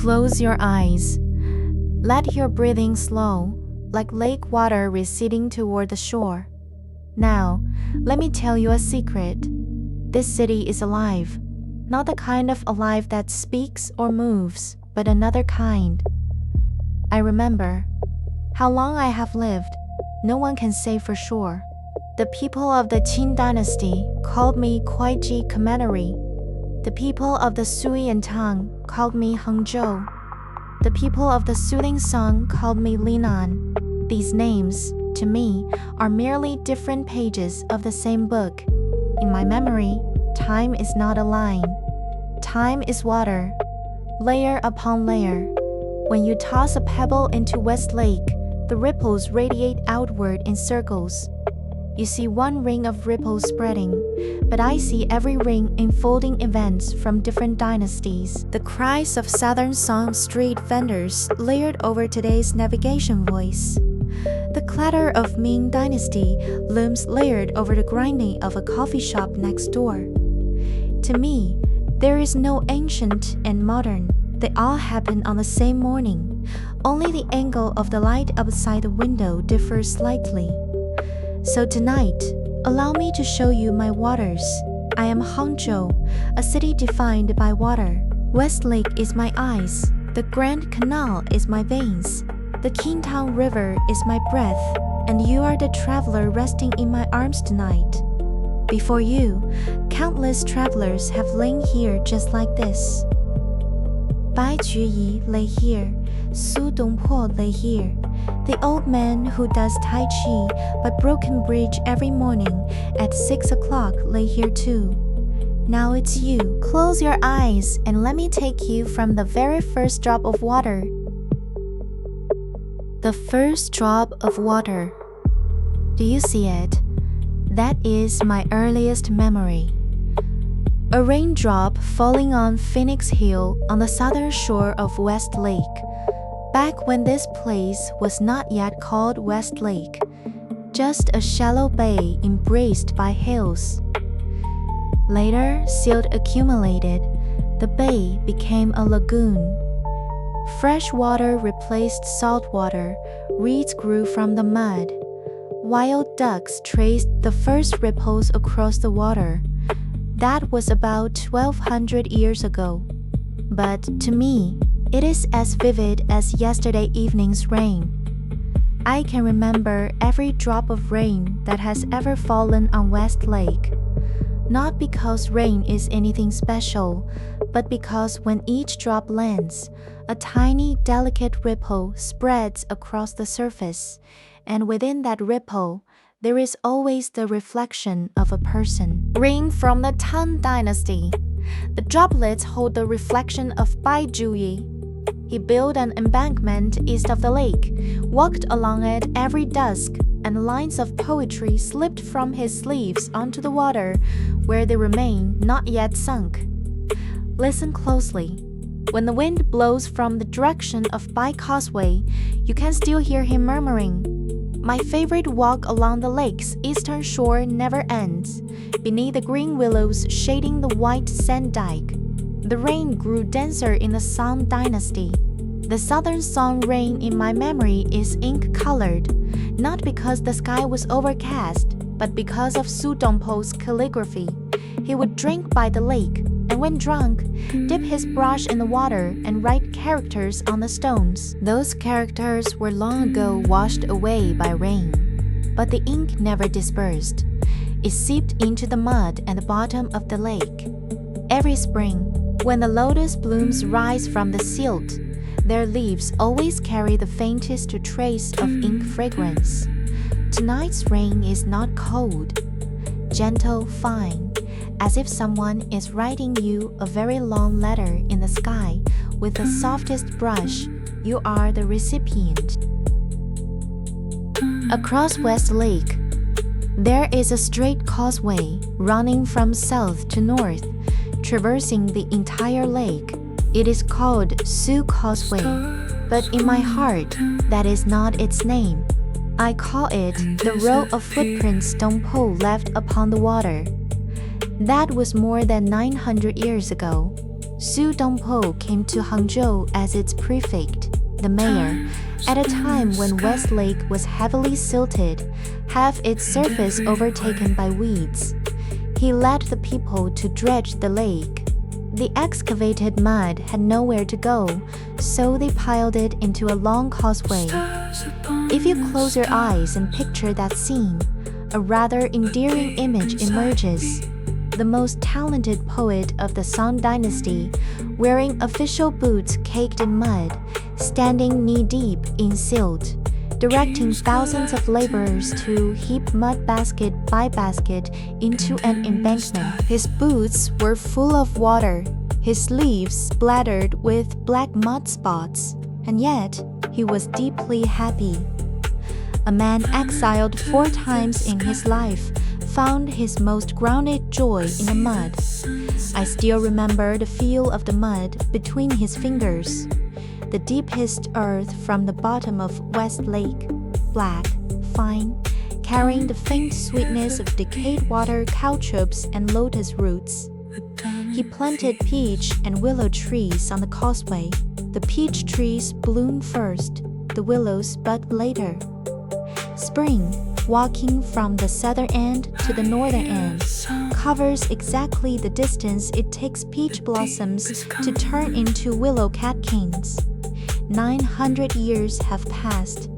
Close your eyes. Let your breathing slow, like lake water receding toward the shore. Now, let me tell you a secret. This city is alive. Not the kind of alive that speaks or moves, but another kind. I remember. How long I have lived, no one can say for sure. The people of the Qin dynasty called me Kuaiji Commentary. The people of the Sui and Tang called me Hangzhou. The people of the Soothing Song called me Linan. These names, to me, are merely different pages of the same book. In my memory, time is not a line. Time is water, layer upon layer. When you toss a pebble into West Lake, the ripples radiate outward in circles. You see one ring of ripples spreading, but I see every ring enfolding events from different dynasties. The cries of Southern Song street vendors layered over today's navigation voice. The clatter of Ming Dynasty looms layered over the grinding of a coffee shop next door. To me, there is no ancient and modern. They all happen on the same morning. Only the angle of the light outside the window differs slightly. So tonight, allow me to show you my waters. I am Hangzhou, a city defined by water. West Lake is my eyes. The Grand Canal is my veins. The Qingtang River is my breath, and you are the traveler resting in my arms tonight. Before you, countless travelers have lain here just like this. Bai Juyi lay here, Su Dongpo lay here. The old man who does Tai Chi by Broken Bridge every morning at 6 o'clock lay here too. Now it's you. Close your eyes and let me take you from the very first drop of water. The first drop of water. Do you see it? That is my earliest memory. A raindrop falling on Phoenix Hill on the southern shore of West Lake. Back when this place was not yet called West Lake, just a shallow bay embraced by hills. Later, silt accumulated. The bay became a lagoon. Fresh water replaced salt water. Reeds grew from the mud. Wild ducks traced the first ripples across the water. That was about 1200 years ago. But to me, it is as vivid as yesterday evening's rain. I can remember every drop of rain that has ever fallen on West Lake. Not because rain is anything special, but because when each drop lands, a tiny, delicate ripple spreads across the surface, and within that ripple, there is always the reflection of a person. Rain from the Tang Dynasty. The droplets hold the reflection of Bai Juyi. He built an embankment east of the lake, walked along it every dusk, and lines of poetry slipped from his sleeves onto the water, where they remain not yet sunk. Listen closely. When the wind blows from the direction of Bai Causeway, you can still hear him murmuring, "My favorite walk along the lake's eastern shore never ends, beneath the green willows shading the white sand dike." The rain grew denser in the Song Dynasty. The Southern Song rain in my memory is ink-colored, not because the sky was overcast, but because of Su Dongpo's calligraphy. He would drink by the lake, and when drunk, dip his brush in the water and write characters on the stones. Those characters were long ago washed away by rain, but the ink never dispersed. It seeped into the mud at the bottom of the lake. Every spring, when the lotus blooms rise from the silt, their leaves always carry the faintest trace of ink fragrance. Tonight's rain is not cold, gentle, fine, as if someone is writing you a very long letter in the sky with the softest brush. You are the recipient. Across West Lake, there is a straight causeway running from south to north, traversing the entire lake. It is called Su Causeway, but in my heart, that is not its name. I call it the row of footprints Dongpo left upon the water. That was more than 900 years ago. Su Dongpo came to Hangzhou as its prefect, the mayor, at a time when West Lake was heavily silted, half its surface overtaken by weeds. He led the people to dredge the lake. The excavated mud had nowhere to go, so they piled it into a long causeway. If you close your eyes and picture that scene, a rather endearing image emerges. The most talented poet of the Song dynasty, wearing official boots caked in mud, standing knee-deep in silt, directing thousands of laborers to heap mud basket by basket into an embankment. His boots were full of water, his sleeves splattered with black mud spots, and yet he was deeply happy. A man exiled 4 times in his life found his most grounded joy in the mud. I still remember the feel of the mud between his fingers. The deepest earth from the bottom of West Lake, black, fine, carrying the faint sweetness of decayed water caltrops and lotus roots. He planted peach and willow trees on the causeway. The peach trees bloom first, the willows bud later. Spring, walking from the southern end to the northern end, covers exactly the distance it takes peach blossoms to turn into willow catkins. 900 years have passed.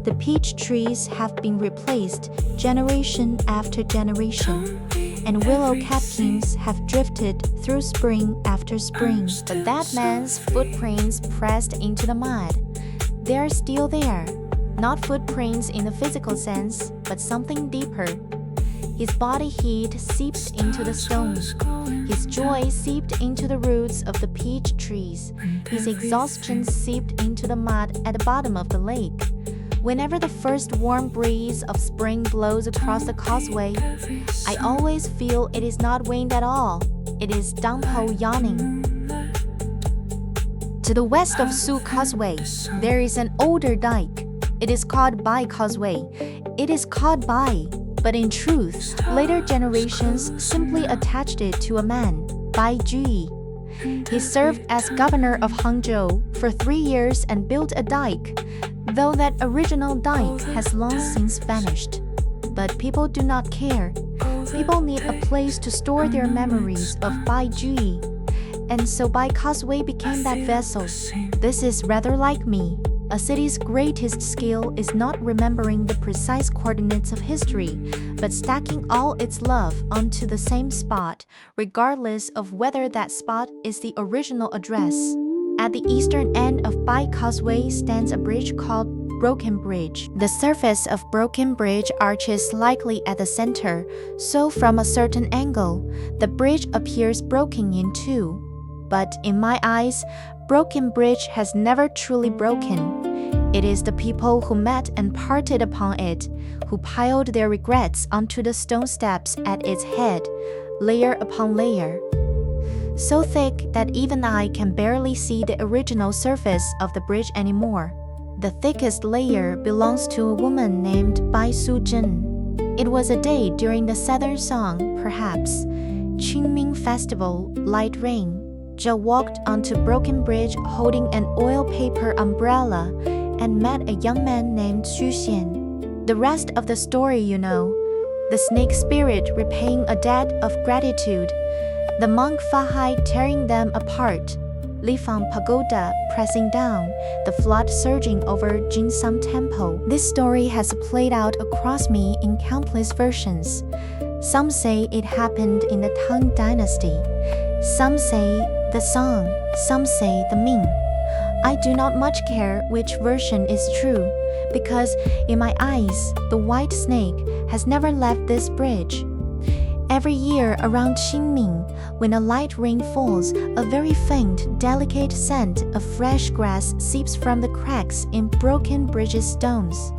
The peach trees have been replaced generation after generation, and willow catkins have drifted through spring after spring. But that man's footprints pressed into the mud. They're still there. Not footprints in the physical sense, but something deeper. His body heat seeped into the stone. His joy seeped into the roots of the peach trees. His exhaustion seeped into the mud at the bottom of the lake. Whenever the first warm breeze of spring blows across the causeway, I always feel it is not wind at all. It is Dongpo yawning. To the west of Su Causeway, there is an older dike. It is called Bai Causeway. It is called Bai, but in truth, later generations simply attached it to a man, Bai Juyi. He served as governor of Hangzhou for 3 years and built a dike, though that original dike has long since vanished. But people do not care. People need a place to store their memories of Bai Juyi, and so Bai Causeway became that vessel. This is rather like me. A city's greatest skill is not remembering the precise coordinates of history, but stacking all its love onto the same spot, regardless of whether that spot is the original address. At the eastern end of Bai Causeway stands a bridge called Broken Bridge. The surface of Broken Bridge arches slightly at the center, so from a certain angle, the bridge appears broken in two. But in my eyes, Broken Bridge has never truly broken. It is the people who met and parted upon it, who piled their regrets onto the stone steps at its head, layer upon layer. So thick that even I can barely see the original surface of the bridge anymore. The thickest layer belongs to a woman named Bai Su-jin. It was a day during the Southern Song, perhaps. Qingming Festival, light rain. Zhou walked onto Broken Bridge holding an oil paper umbrella and met a young man named Xu Xian. The rest of the story you know. The snake spirit repaying a debt of gratitude. The monk Fahai tearing them apart. Lifang Pagoda pressing down. The flood surging over Jinsam Temple. This story has played out across me in countless versions. Some say it happened in the Tang Dynasty. Some say the Song, some say the Ming. I do not much care which version is true, because in my eyes, the white snake has never left this bridge. Every year around Qingming, when a light rain falls, a very faint, delicate scent of fresh grass seeps from the cracks in Broken Bridge's stones.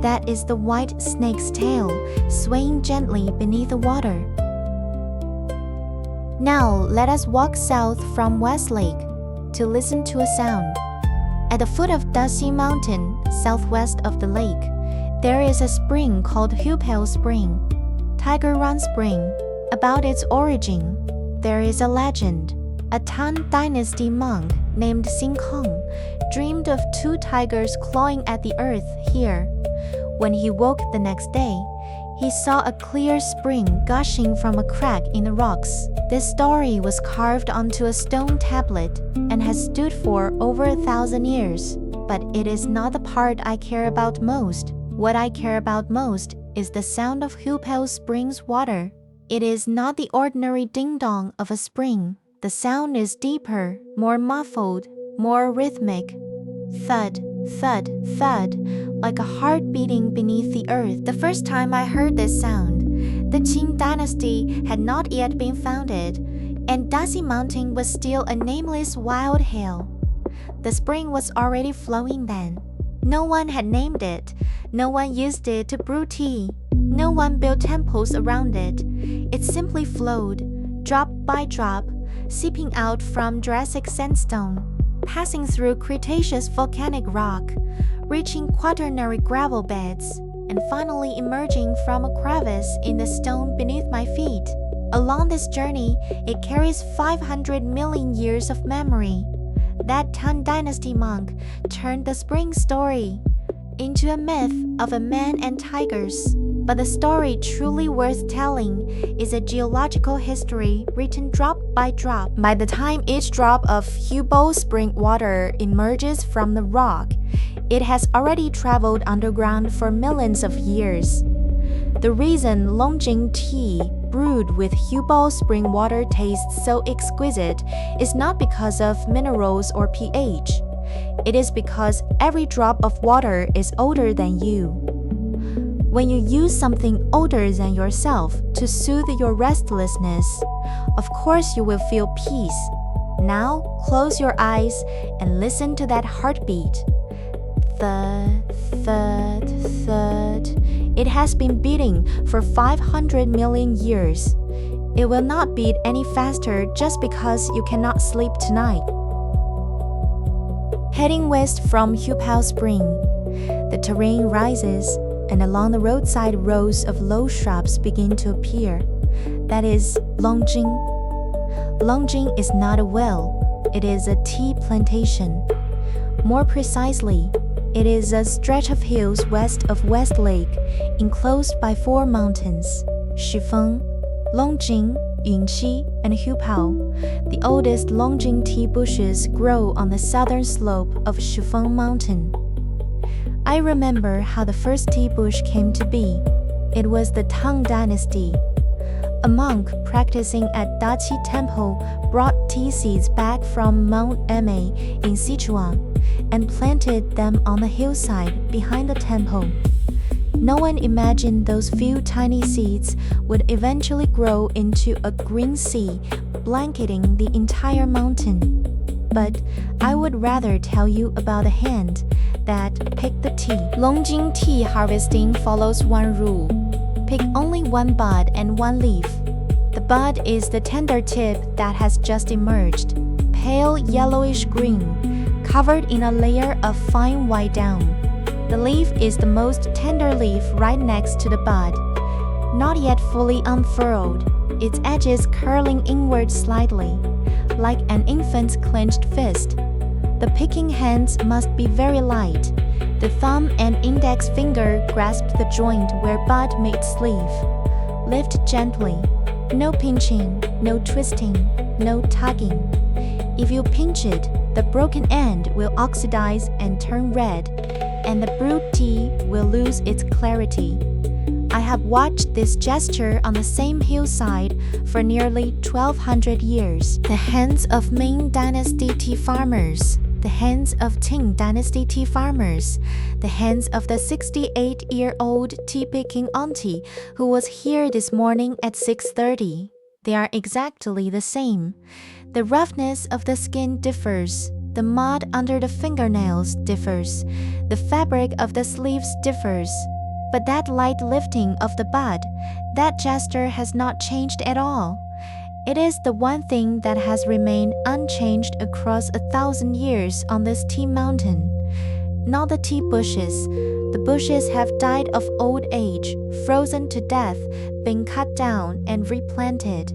That is the white snake's tail, swaying gently beneath the water. Now let us walk south from West Lake to listen to a sound. At the foot of Dasi Mountain, southwest of the lake, there is a spring called Hupel Spring, Tiger Run Spring. About its origin, there is a legend. A Tang Dynasty monk named Xingkong dreamed of two tigers clawing at the earth here. When he woke the next day, he saw a clear spring gushing from a crack in the rocks. This story was carved onto a stone tablet and has stood for over 1,000 years. But it is not the part I care about most. What I care about most is the sound of Hupao Spring's water. It is not the ordinary ding-dong of a spring. The sound is deeper, more muffled, more rhythmic. Thud, thud, thud, like a heart beating beneath the earth. The first time I heard this sound, the Qing dynasty had not yet been founded, and Daxi Mountain was still a nameless wild hill. The spring was already flowing then. No one had named it. No one used it to brew tea. No one built temples around it. It simply flowed, drop by drop, seeping out from Jurassic sandstone, passing through Cretaceous volcanic rock, reaching Quaternary gravel beds, and finally emerging from a crevice in the stone beneath my feet. Along this journey, it carries 500 million years of memory. That Tang Dynasty monk turned the spring story into a myth of a man and tigers. But the story truly worth telling is a geological history written drop by drop. By the time each drop of Hupao spring water emerges from the rock, it has already traveled underground for millions of years. The reason Longjing tea brewed with Hupao spring water tastes so exquisite is not because of minerals or pH. It is because every drop of water is older than you. When you use something older than yourself to soothe your restlessness, of course you will feel peace. Now close your eyes and listen to that heartbeat. Thud, thud, thud. It has been beating for 500 million years. It will not beat any faster just because you cannot sleep tonight. Heading west from Hupao Spring, the terrain rises, and along the roadside rows of low shrubs begin to appear. That is Longjing. Longjing is not a well, it is a tea plantation. More precisely, it is a stretch of hills west of West Lake, enclosed by 4 mountains: Shifeng, Longjing, Yunqi, and Hupao. The oldest Longjing tea bushes grow on the southern slope of Shifeng Mountain. I remember how the first tea bush came to be. It was the Tang Dynasty. A monk practicing at Daqi Temple brought tea seeds back from Mount Emei in Sichuan and planted them on the hillside behind the temple. No one imagined those few tiny seeds would eventually grow into a green sea blanketing the entire mountain. But I would rather tell you about the hand that picked the tea. Longjing tea harvesting follows one rule: pick only one bud and one leaf. The bud is the tender tip that has just emerged, pale yellowish green, covered in a layer of fine white down. The leaf is the most tender leaf right next to the bud, not yet fully unfurled, its edges curling inward slightly, like an infant's clenched fist. The picking hands must be very light. The thumb and index finger grasp the joint where bud meets leaf. Lift gently. No pinching, no twisting, no tugging. If you pinch it, the broken end will oxidize and turn red, and the brewed tea will lose its clarity. I have watched this gesture on the same hillside for nearly 1,200 years. The hands of Ming Dynasty tea farmers, the hands of Qing Dynasty tea farmers, the hands of the 68-year-old tea-picking auntie who was here this morning at 6:30. They are exactly the same. The roughness of the skin differs. The mud under the fingernails differs. The fabric of the sleeves differs. But that light lifting of the bud, that gesture has not changed at all. It is the one thing that has remained unchanged across 1,000 years on this tea mountain. Not the tea bushes. The bushes have died of old age, frozen to death, been cut down and replanted.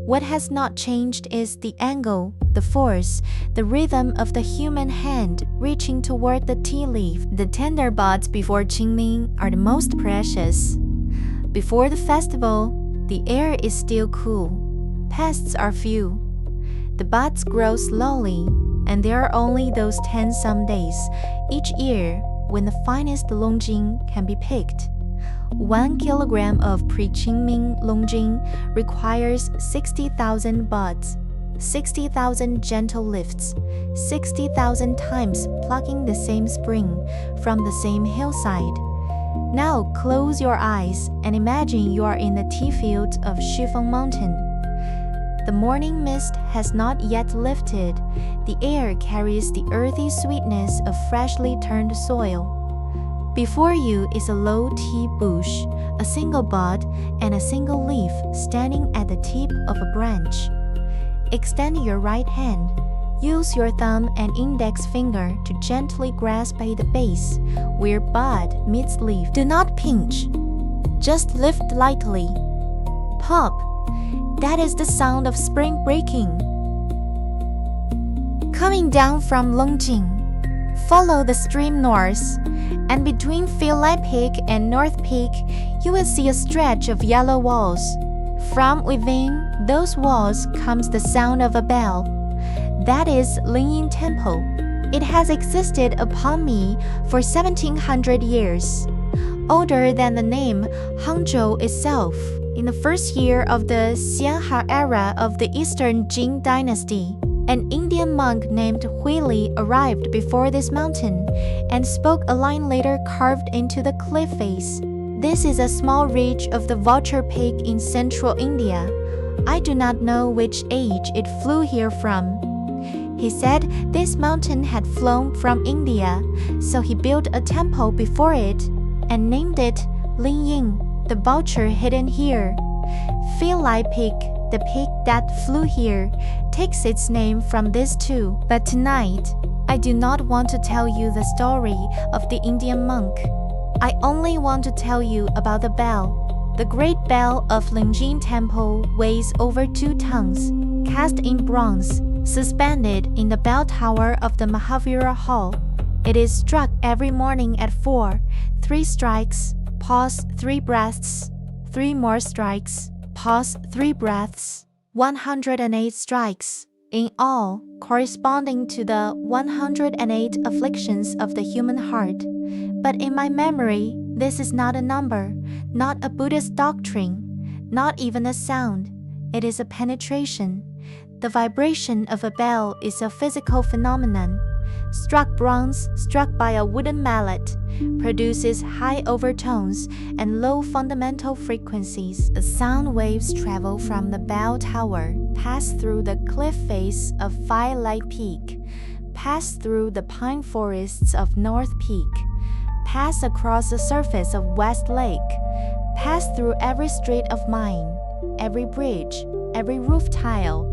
What has not changed is the angle, the force, the rhythm of the human hand reaching toward the tea leaf. The tender buds before Qingming are the most precious. Before the festival, the air is still cool. Pests are few. The buds grow slowly, and there are only those 10 some days each year when the finest longjing can be picked. 1 kilogram of pre-Qingming longjing requires 60,000 buds, 60,000 gentle lifts, 60,000 times plucking the same spring from the same hillside. Now close your eyes and imagine you are in the tea fields of Shifeng Mountain. The morning mist has not yet lifted. The air carries the earthy sweetness of freshly turned soil. Before you is a low tea bush, a single bud and a single leaf standing at the tip of a branch. Extend your right hand. Use your thumb and index finger to gently grasp at the base, where bud meets leaf. Do not pinch. Just lift lightly. Pop. That is the sound of spring breaking. Coming down from Longjing, follow the stream north, and between Philae Peak and North Peak, you will see a stretch of yellow walls. From within those walls comes the sound of a bell. That is Lingyin Temple. It has existed upon me for 1700 years, older than the name Hangzhou itself. In the first year of the Xianhai era of the Eastern Jin dynasty, an Indian monk named Huili arrived before this mountain and spoke a line later carved into the cliff face. This is a small ridge of the Vulture Peak in central India. I do not know which age it flew here from. He said this mountain had flown from India, so he built a temple before it and named it Linyin, the vulture hidden here. Philae Peak, the peak that flew here, takes its name from this too. But tonight, I do not want to tell you the story of the Indian monk. I only want to tell you about the bell. The great bell of Lingjing Temple weighs over 2 tons, cast in bronze, suspended in the bell tower of the Mahavira Hall. It is struck every morning at 4, 3 strikes, pause 3 breaths, 3 more strikes, pause 3 breaths, 108 strikes, in all, corresponding to the 108 afflictions of the human heart. But in my memory, this is not a number, not a Buddhist doctrine, not even a sound. It is a penetration. The vibration of a bell is a physical phenomenon. Struck bronze, struck by a wooden mallet, produces high overtones and low fundamental frequencies. The sound waves travel from the bell tower, pass through the cliff face of Philae Peak, pass through the pine forests of North Peak, pass across the surface of West Lake, pass through every street of mine, every bridge, every roof tile.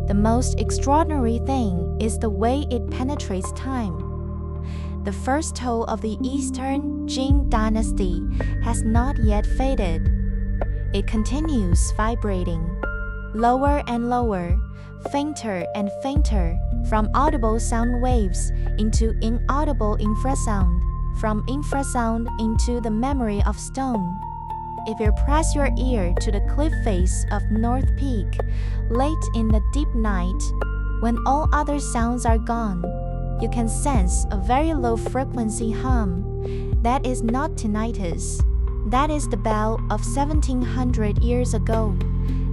The most extraordinary thing is the way it penetrates time. The first toe of the Eastern Jin dynasty has not yet faded. It continues vibrating, lower and lower, fainter and fainter, from audible sound waves into inaudible infrasound, from infrasound into the memory of stone. If you press your ear to the cliff face of North Peak, late in the deep night, when all other sounds are gone, you can sense a very low frequency hum. That is not tinnitus. That is the bell of 1700 years ago,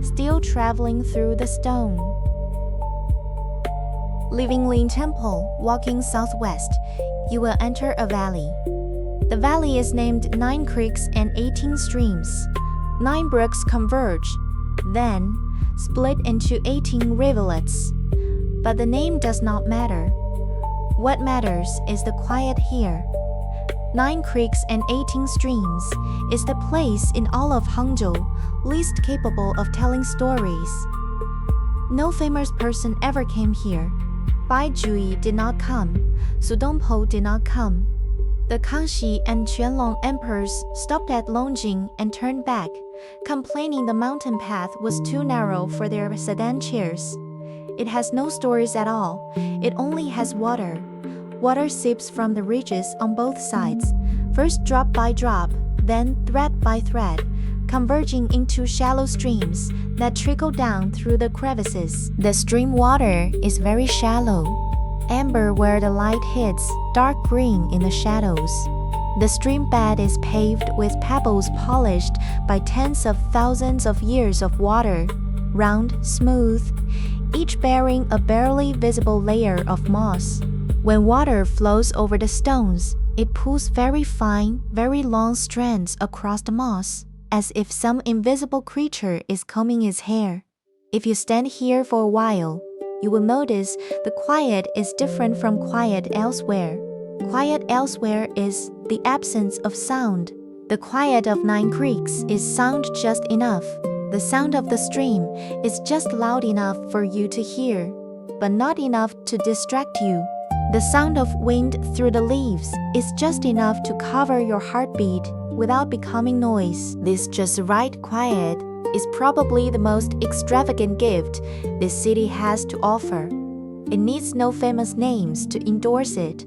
still traveling through the stone. Leaving Lin Temple, walking southwest, you will enter a valley. The valley is named 9 creeks and 18 streams. 9 brooks converge, then split into 18 rivulets. But the name does not matter. What matters is the quiet here. 9 creeks and 18 streams is the place in all of Hangzhou least capable of telling stories. No famous person ever came here. Bai Jui did not come. Su Dongpo did not come. The Kangxi and Quanlong emperors stopped at Longjing and turned back, complaining the mountain path was too narrow for their sedan chairs. It has no stories at all. It only has water. Water seeps from the ridges on both sides, first drop by drop, then thread by thread, converging into shallow streams that trickle down through the crevices. The stream water is very shallow, amber where the light hits, dark green in the shadows. The stream bed is paved with pebbles polished by tens of thousands of years of water, round, smooth, each bearing a barely visible layer of moss. When water flows over the stones, it pulls very fine, very long strands across the moss, as if some invisible creature is combing its hair. If you stand here for a while, you will notice the quiet is different from quiet elsewhere. Quiet elsewhere is the absence of sound. The quiet of Nine Creeks is sound just enough. The sound of the stream is just loud enough for you to hear, but not enough to distract you. The sound of wind through the leaves is just enough to cover your heartbeat without becoming noise. This just right quiet is probably the most extravagant gift this city has to offer. It needs no famous names to endorse it,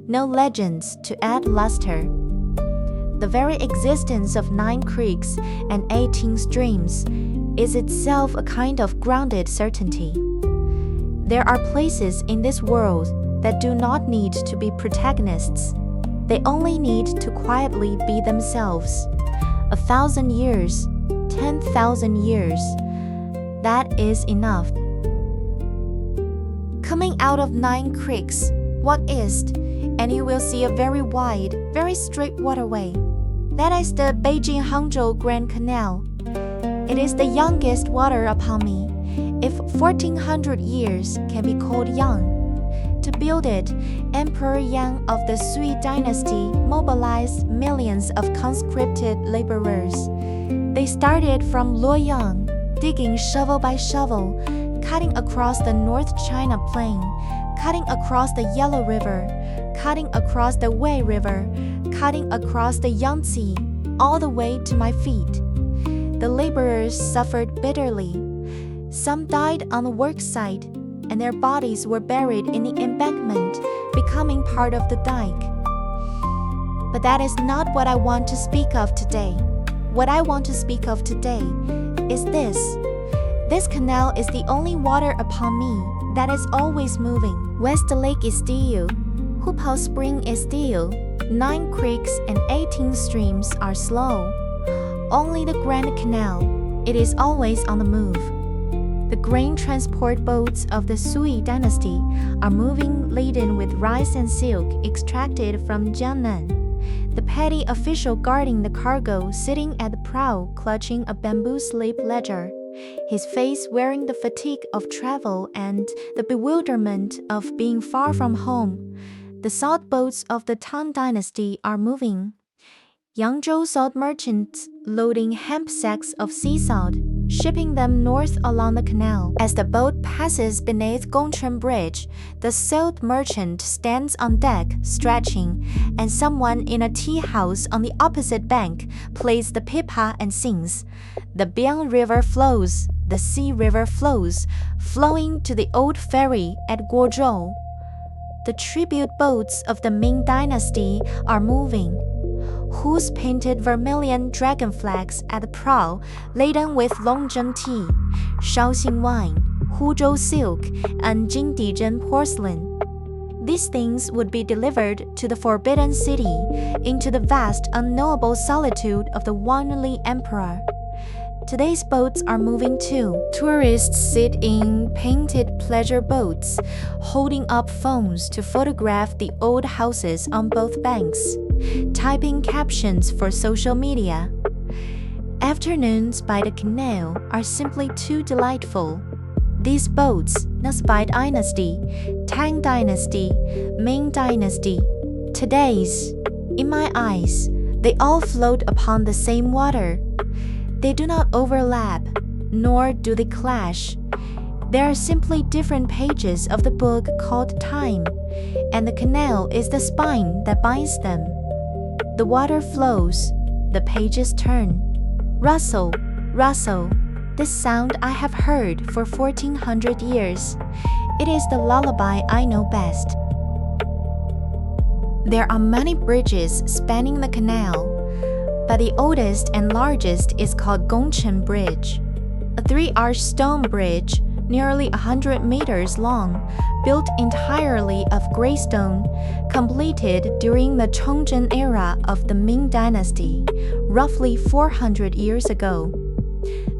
no legends to add luster. The very existence of 9 creeks and 18 streams is itself a kind of grounded certainty. There are places in this world that do not need to be protagonists. They only need to quietly be themselves. 1,000 years, 10,000 years, that is enough. Coming out of 9 creeks, walk east, and you will see a very wide, very straight waterway. That is the Beijing-Hangzhou Grand Canal. It is the youngest water upon me, if 1,400 years can be called young. To build it, Emperor Yang of the Sui dynasty mobilized millions of conscripted laborers. They started from Luoyang, digging shovel by shovel, cutting across the North China Plain, cutting across the Yellow River, cutting across the Wei River, cutting across the Yangtze, all the way to my feet. The laborers suffered bitterly. Some died on the work site, and their bodies were buried in the embankment, becoming part of the dike. But that is not what I want to speak of today. What I want to speak of today is this. This canal is the only water upon me that is always moving. West Lake is still. Hupao Spring is still. 9 creeks and 18 streams are slow. Only the Grand Canal, it is always on the move. The grain transport boats of the Sui dynasty are moving laden with rice and silk extracted from Jiangnan. The petty official guarding the cargo sitting at the prow clutching a bamboo slip ledger, his face wearing the fatigue of travel and the bewilderment of being far from home. The salt boats of the Tang dynasty are moving. Yangzhou salt merchants loading hemp sacks of sea salt, shipping them north along the canal. As the boat passes beneath Gongchen Bridge, the salt merchant stands on deck, stretching, and someone in a tea house on the opposite bank plays the pipa and sings. The Biang River flows, the Sea River flows, flowing to the old ferry at Guozhou. The tribute boats of the Ming dynasty are moving. Whose painted vermilion dragon flags at the prow, laden with Longzheng tea, Shaoxing wine, Huzhou silk, and Jingdizhen porcelain. These things would be delivered to the forbidden city, into the vast, unknowable solitude of the Wanli Emperor. Today's boats are moving too. Tourists sit in painted pleasure boats, holding up phones to photograph the old houses on both banks, typing captions for social media. Afternoons by the canal are simply too delightful. These boats, Nasbai Dynasty, Tang Dynasty, Ming Dynasty, today's, in my eyes, they all float upon the same water. They do not overlap, nor do they clash. They are simply different pages of the book called Time, and the canal is the spine that binds them. The water flows, the pages turn, rustle, Russell, this sound I have heard for 1400 years. It is the lullaby I know best. There are many bridges spanning the canal, but the oldest and largest is called Gongchen Bridge, a three-arch stone bridge nearly 100 meters long, built entirely of gray stone, completed during the Chongzhen era of the Ming Dynasty, roughly 400 years ago.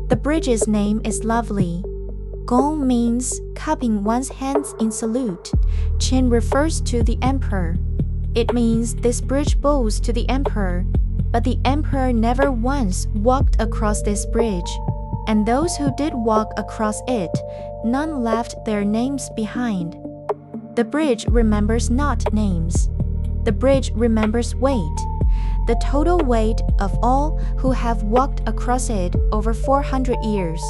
The bridge's name is lovely. Gong means cupping one's hands in salute. Qin refers to the emperor. It means this bridge bows to the emperor, but the emperor never once walked across this bridge, and those who did walk across it, none left their names behind. The bridge remembers not names. The bridge remembers weight, the total weight of all who have walked across it over 400 years.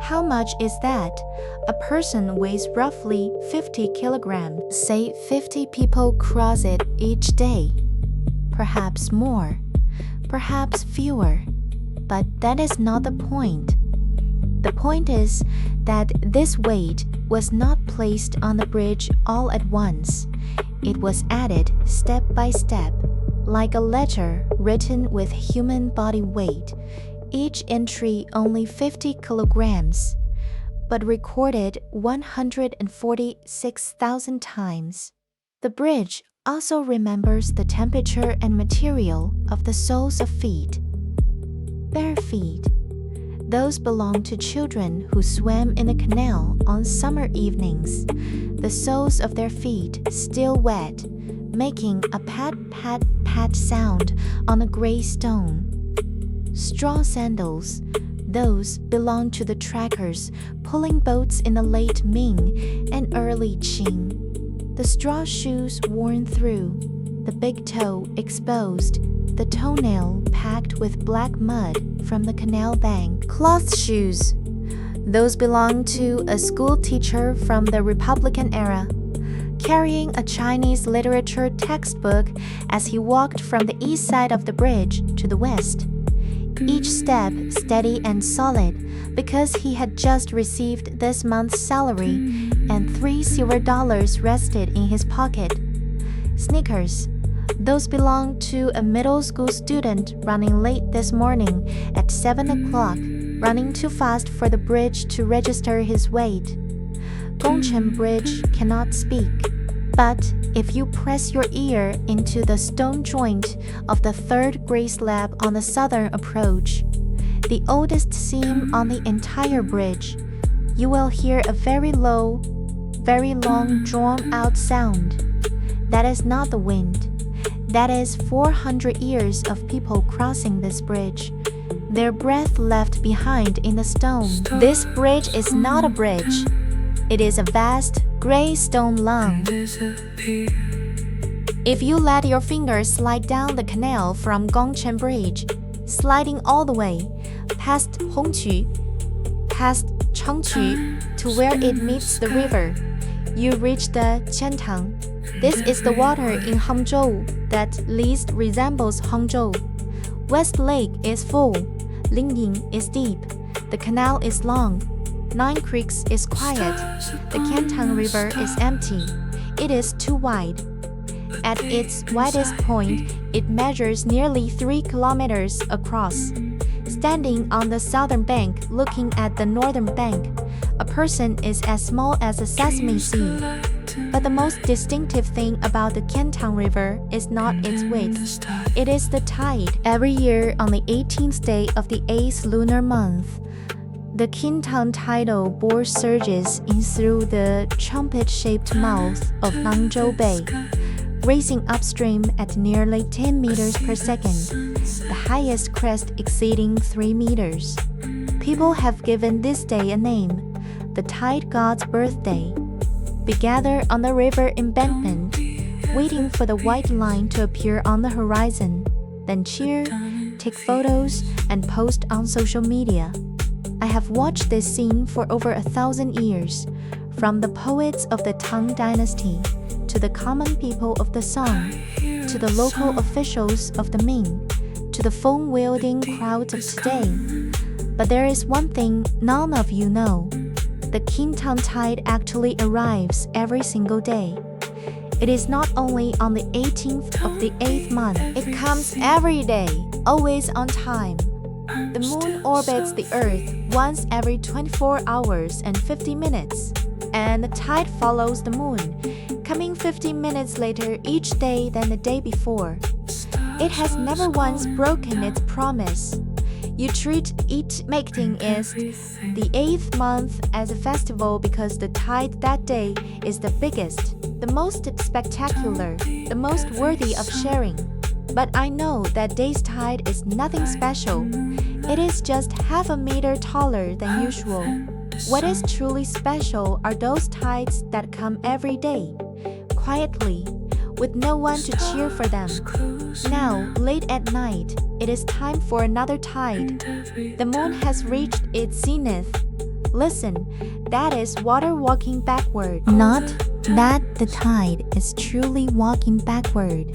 How much is that? A person weighs roughly 50 kilograms. Say 50 people cross it each day. Perhaps more, perhaps fewer. But that is not the point. The point is that this weight was not placed on the bridge all at once. It was added step by step, like a ledger written with human body weight, each entry only 50 kilograms, but recorded 146,000 times. The bridge also remembers the temperature and material of the soles of feet. Bare feet. Those belong to children who swam in the canal on summer evenings, the soles of their feet still wet, making a pat, pat, pat sound on the gray stone. Straw sandals. Those belong to the trackers pulling boats in the late Ming and early Qing. The straw shoes worn through, the big toe exposed, the toenail packed with black mud from the canal bank. Cloth shoes. Those belong to a school teacher from the Republican era, carrying a Chinese literature textbook as he walked from the east side of the bridge to the west. Each step steady and solid because he had just received this month's salary and 3 silver dollars rested in his pocket. Sneakers. Those belong to a middle school student running late this morning at 7 o'clock, running too fast for the bridge to register his weight. Gongchen Bridge cannot speak, but if you press your ear into the stone joint of the third gray slab on the southern approach, the oldest seam on the entire bridge, you will hear a very low, very long drawn-out sound. That is not the wind. That is 400 years of people crossing this bridge, their breath left behind in the stone. This bridge is not a bridge. It is a vast, gray stone lawn. If you let your fingers slide down the canal from Gongchen Bridge, sliding all the way, past Hongqu, past Chengqu, to where it meets the river, you reach the Qiantang. This is the water in Hangzhou that least resembles Hangzhou. West Lake is full, Lingying is deep, the canal is long, Nine Creeks is quiet, the Qiantang River is empty. It is too wide. At its widest point, it measures nearly 3 kilometers across. Standing on the southern bank looking at the northern bank, a person is as small as a sesame seed. But the most distinctive thing about the Qiantang River is not its width. It is the tide. Every year on the 18th day of the 8th lunar month, the Qiantang tidal bore surges in through the trumpet-shaped mouth of Hangzhou Bay, racing upstream at nearly 10 meters per second, the highest crest exceeding 3 meters. People have given this day a name, the tide god's birthday. We gather on the river embankment, waiting for the white line to appear on the horizon, then cheer, take photos, and post on social media. I have watched this scene for over 1,000 years, from the poets of the Tang Dynasty, to the common people of the Song, to the local officials of the Ming, to the phone-wielding crowds of today. But there is one thing none of you know. The Qingtang tide actually arrives every single day. It is not only on the 18th of the 8th month, it comes every day, always on time. The moon orbits the earth once every 24 hours and 50 minutes, and the tide follows the moon, coming 50 minutes later each day than the day before. It has never once broken its promise. You treat each mating is the 8th month as a festival because the tide that day is the biggest, the most spectacular, the most worthy of sharing. But I know that day's tide is nothing special. It is just half a meter taller than usual. What is truly special are those tides that come every day, quietly, with no one to cheer for them. Now, late at night, it is time for another tide. The moon has reached its zenith. Listen, that is water walking backward. Not that the tide is truly walking backward.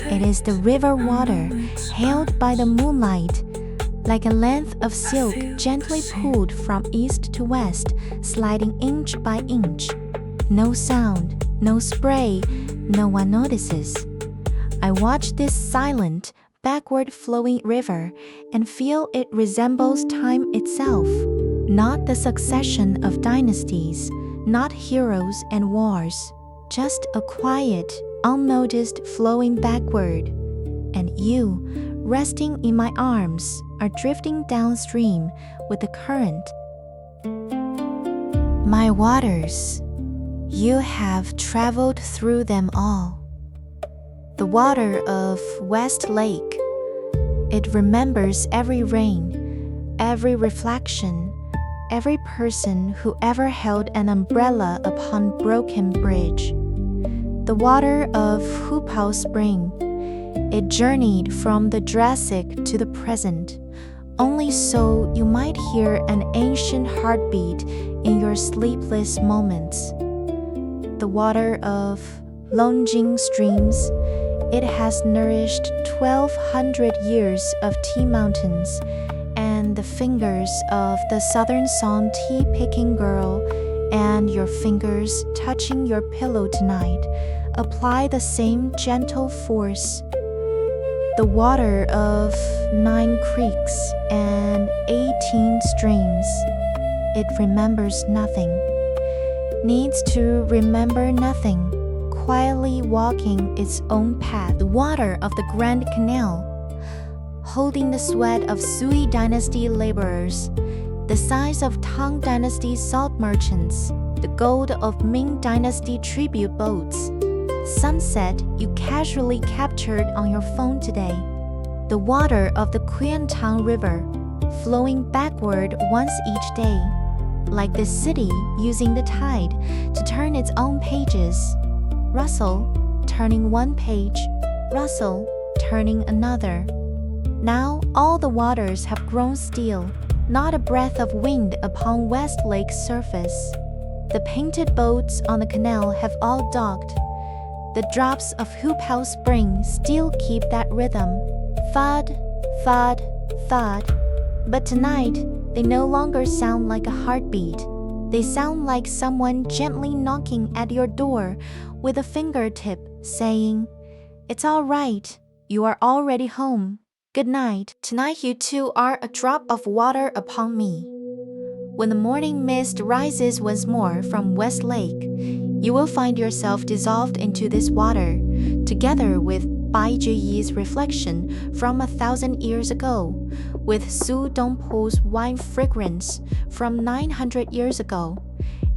It is the river water, held by the moonlight, like a length of silk gently pulled from east to west, sliding inch by inch. No sound, no spray, no one notices. I watch this silent, backward flowing river and feel it resembles time itself. Not the succession of dynasties, not heroes and wars, just a quiet, unnoticed flowing backward. And you, resting in my arms, are drifting downstream with the current. My waters, you have traveled through them all. The water of West Lake, it remembers every rain, every reflection, every person who ever held an umbrella upon broken bridge. The water of Hupao Spring, it journeyed from the Jurassic to the present, only so you might hear an ancient heartbeat in your sleepless moments. The water of Longjing streams, it has nourished 1,200 years of tea mountains, and the fingers of the Southern Song tea-picking girl and your fingers touching your pillow tonight apply the same gentle force. The water of 9 creeks and 18 streams, it remembers nothing, needs to remember nothing, quietly walking its own path. The water of the Grand Canal, holding the sweat of Sui dynasty laborers, the size of Tang dynasty salt merchants, the gold of Ming dynasty tribute boats. Sunset you casually captured on your phone today. The water of the Qiantang River, flowing backward once each day, like the city using the tide to turn its own pages. Rustle, turning one page, rustle, turning another. Now all the waters have grown still, not a breath of wind upon West Lake's surface. The painted boats on the canal have all docked. The drops of Hupao Spring still keep that rhythm. Thud, thud, thud. But tonight, they no longer sound like a heartbeat. They sound like someone gently knocking at your door with a fingertip saying, "It's all right. You are already home. Good night. Tonight you too are a drop of water upon me." When the morning mist rises once more from West Lake, you will find yourself dissolved into this water, together with Bai Juyi's reflection from 1,000 years ago, with Su Dongpu's wine fragrance from 900 years ago,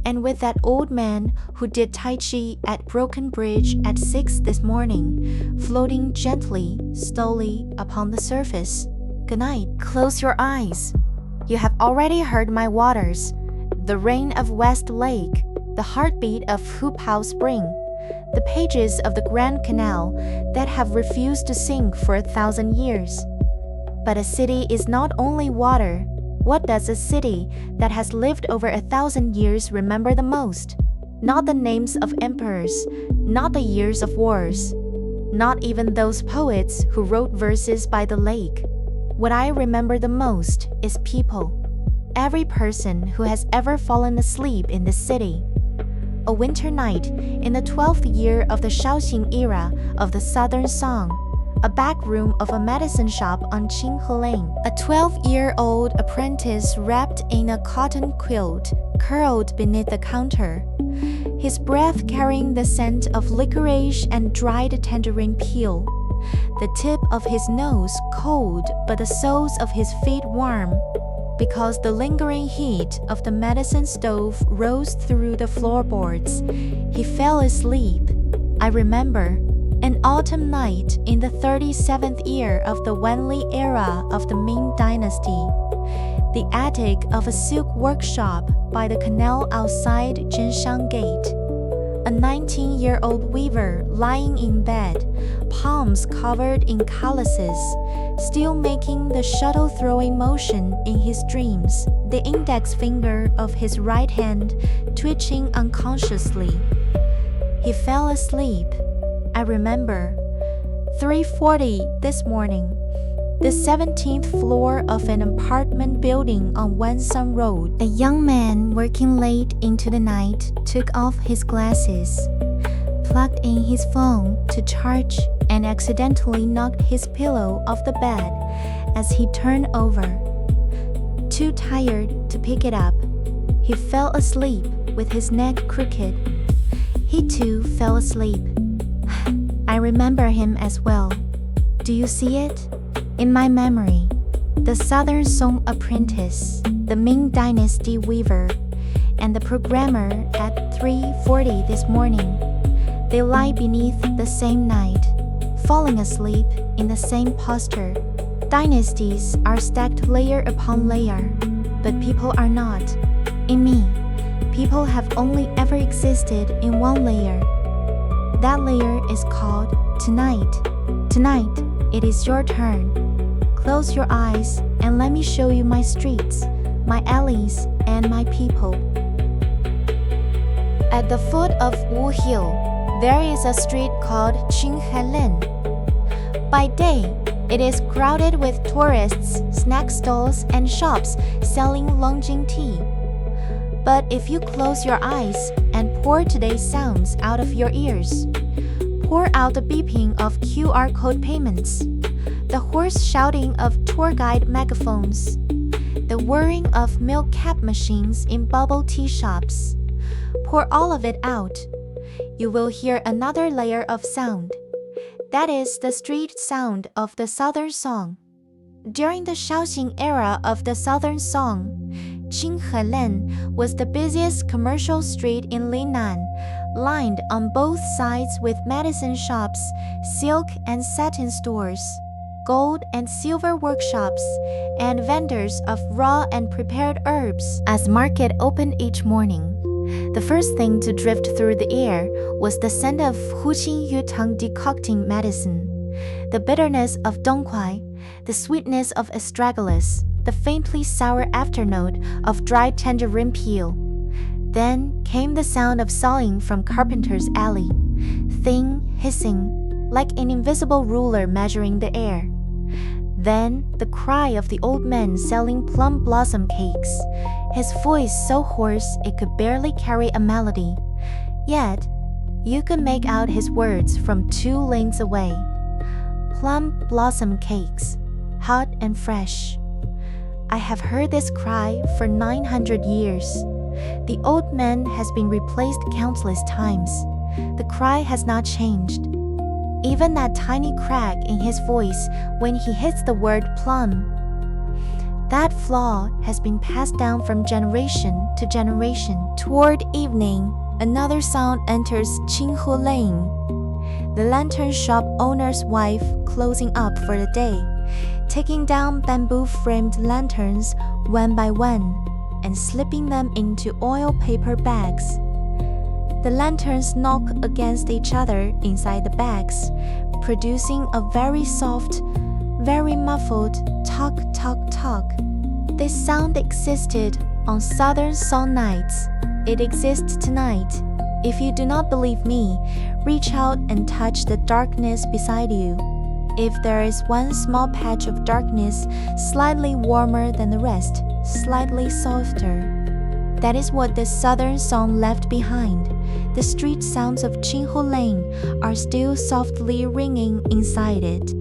and with that old man who did Tai Chi at Broken Bridge at 6 this morning, floating gently, slowly upon the surface. Good night. Close your eyes. You have already heard my waters, the rain of West Lake, the heartbeat of Hupao Spring, the pages of the Grand Canal that have refused to sink for 1,000 years. But a city is not only water. What does a city that has lived over 1,000 years remember the most? Not the names of emperors, not the years of wars, not even those poets who wrote verses by the lake. What I remember the most is people. Every person who has ever fallen asleep in this city. A winter night in the 12th year of the Shaoxing era of the Southern Song. A back room of a medicine shop on Qinghe Lane. A 12-year-old apprentice wrapped in a cotton quilt curled beneath the counter, his breath carrying the scent of licorice and dried tangerine peel, the tip of his nose cold but the soles of his feet warm, because the lingering heat of the medicine stove rose through the floorboards. He fell asleep. I remember an autumn night in the 37th year of the Wanli era of the Ming Dynasty. The attic of a silk workshop by the canal outside Zhenshang Gate. A 19-year-old weaver lying in bed, palms covered in calluses, still making the shuttle-throwing motion in his dreams, the index finger of his right hand twitching unconsciously. He fell asleep. I remember, 3:40 this morning, the 17th floor of an apartment building on Wansong Road. A young man working late into the night took off his glasses, plugged in his phone to charge, and accidentally knocked his pillow off the bed as he turned over. Too tired to pick it up, he fell asleep with his neck crooked. He too fell asleep. I remember him as well. Do you see it? In my memory, the Southern Song apprentice, the Ming Dynasty weaver, and the programmer at 3:40 this morning. They lie beneath the same night, falling asleep in the same posture. Dynasties are stacked layer upon layer, but people are not. In me, people have only ever existed in one layer. That layer is called tonight. Tonight, it is your turn. Close your eyes and let me show you my streets, my alleys, and my people. At the foot of Wu Hill, there is a street called Qinghe. By day, it is crowded with tourists, snack stalls, and shops selling Longjing tea. But if you close your eyes and pour today's sounds out of your ears, pour out the beeping of QR code payments, the hoarse shouting of tour guide megaphones, the whirring of milk cap machines in bubble tea shops. Pour all of it out. You will hear another layer of sound. That is the street sound of the Southern Song. During the Shaoxing era of the Southern Song, Qinghe was the busiest commercial street in Lingnan, lined on both sides with medicine shops, silk and satin stores, gold and silver workshops, and vendors of raw and prepared herbs. As market opened each morning, the first thing to drift through the air was the scent of Huqin Yutang decocting medicine, the bitterness of dongquai, the sweetness of astragalus, the faintly sour afternote of dried tangerine peel. Then came the sound of sawing from Carpenter's Alley, thin, hissing, like an invisible ruler measuring the air. Then the cry of the old man selling plum blossom cakes, his voice so hoarse it could barely carry a melody. Yet, you could make out his words from 2 lanes away. Plum blossom cakes, hot and fresh. I have heard this cry for 900 years. The old man has been replaced countless times. The cry has not changed. Even that tiny crack in his voice when he hits the word plum. That flaw has been passed down from generation to generation. Toward evening, another sound enters Qinghe Lane. The lantern shop owner's wife closing up for the day, taking down bamboo-framed lanterns one by one and slipping them into oil paper bags. The lanterns knock against each other inside the bags, producing a very soft, very muffled talk, talk, talk. This sound existed on Southern Song nights. It exists tonight. If you do not believe me, reach out and touch the darkness beside you. if there is one small patch of darkness, slightly warmer than the rest, slightly softer. That is what the southern song left behind. The street sounds of Qinghu Lane are still softly ringing inside it.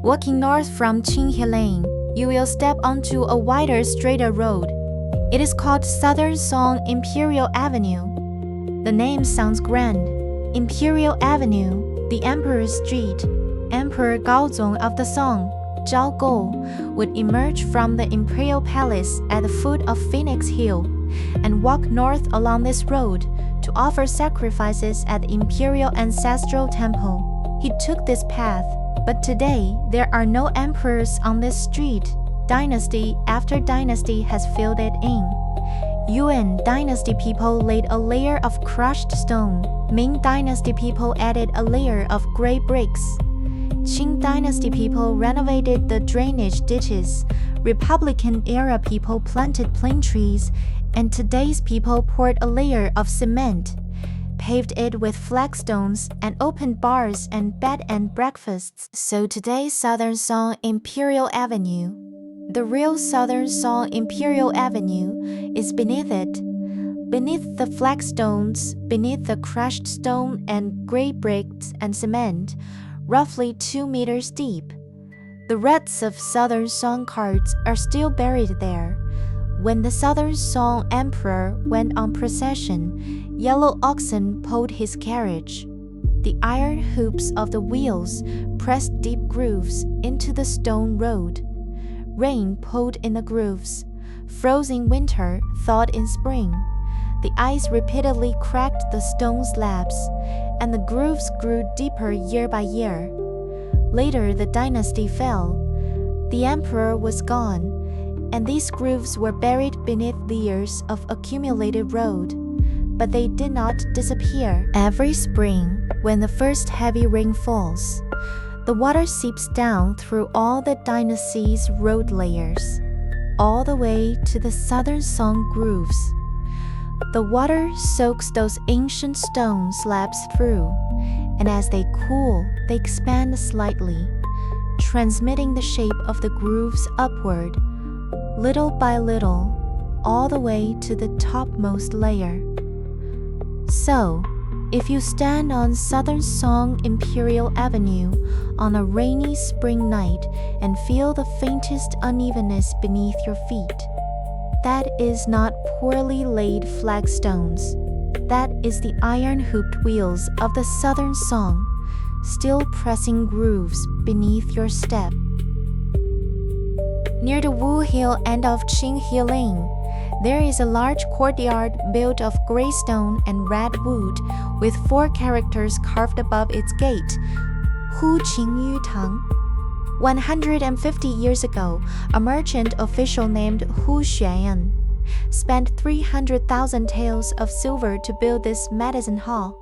Walking north from Qinghe Lane, you will step onto a wider, straighter road. It is called Southern Song Imperial Avenue. The name sounds grand. Imperial Avenue, the Emperor's Street. Emperor Gaozong of the Song, Zhao Go, would emerge from the Imperial Palace at the foot of Phoenix Hill and walk north along this road to offer sacrifices at the Imperial Ancestral Temple. He took this path, but today there are no emperors on this street. Dynasty after dynasty has filled it in. Yuan dynasty people laid a layer of crushed stone. Ming dynasty people added a layer of gray bricks. Qing dynasty people renovated the drainage ditches. Republican-era people planted plane trees, and today's people poured a layer of cement, paved it with flagstones, and opened bars and bed and breakfasts. So today's Southern Song Imperial Avenue, the real Southern Song Imperial Avenue, is beneath it. Beneath the flagstones, beneath the crushed stone and gray bricks and cement, roughly 2 meters deep. The ruts of Southern Song carts are still buried there. When the Southern Song Emperor went on procession, yellow oxen pulled his carriage. The iron hoops of the wheels pressed deep grooves into the stone road. Rain pulled in the grooves. Frozen winter thawed in spring. The ice repeatedly cracked the stone slabs, and the grooves grew deeper year by year. Later, the dynasty fell. The emperor was gone, and these grooves were buried beneath the years of accumulated road. But they did not disappear. Every spring, when the first heavy rain falls, the water seeps down through all the dynasty's road layers, all the way to the Southern Song grooves. The water soaks those ancient stone slabs through, and as they cool, they expand slightly, transmitting the shape of the grooves upward, little by little, all the way to the topmost layer. So, if you stand on Southern Song Imperial Avenue on a rainy spring night and feel the faintest unevenness beneath your feet, that is not poorly laid flagstones. That is the iron-hooped wheels of the Southern Song, still pressing grooves beneath your step. Near the Wu Hill end of Qinghe Lane, there is a large courtyard built of gray stone and red wood, with 4 characters carved above its gate: Hu Qing Yu Tang. 150 years ago, a merchant official named Hu Xuanyan spent 300,000 taels of silver to build this medicine hall.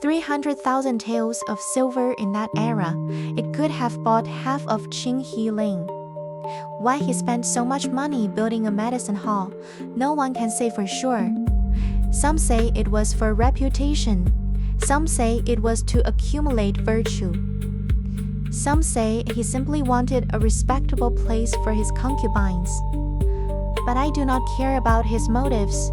300,000 taels of silver in that era, it could have bought half of Qinghe Lane. Why he spent so much money building a medicine hall, no one can say for sure. Some say it was for reputation. Some say it was to accumulate virtue. Some say he simply wanted a respectable place for his concubines. But I do not care about his motives.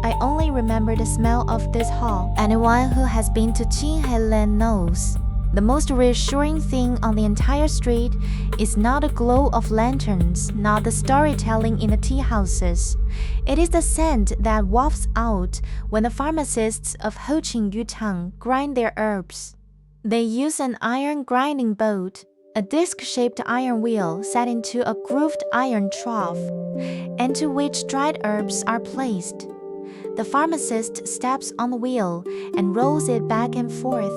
I only remember the smell of this hall. Anyone who has been to Qinghe Lane knows. The most reassuring thing on the entire street is not the glow of lanterns, not the storytelling in the tea houses. It is the scent that wafts out when the pharmacists of Hoqing Yutang grind their herbs. They use an iron grinding boat, a disc-shaped iron wheel set into a grooved iron trough, into which dried herbs are placed. The pharmacist steps on the wheel and rolls it back and forth.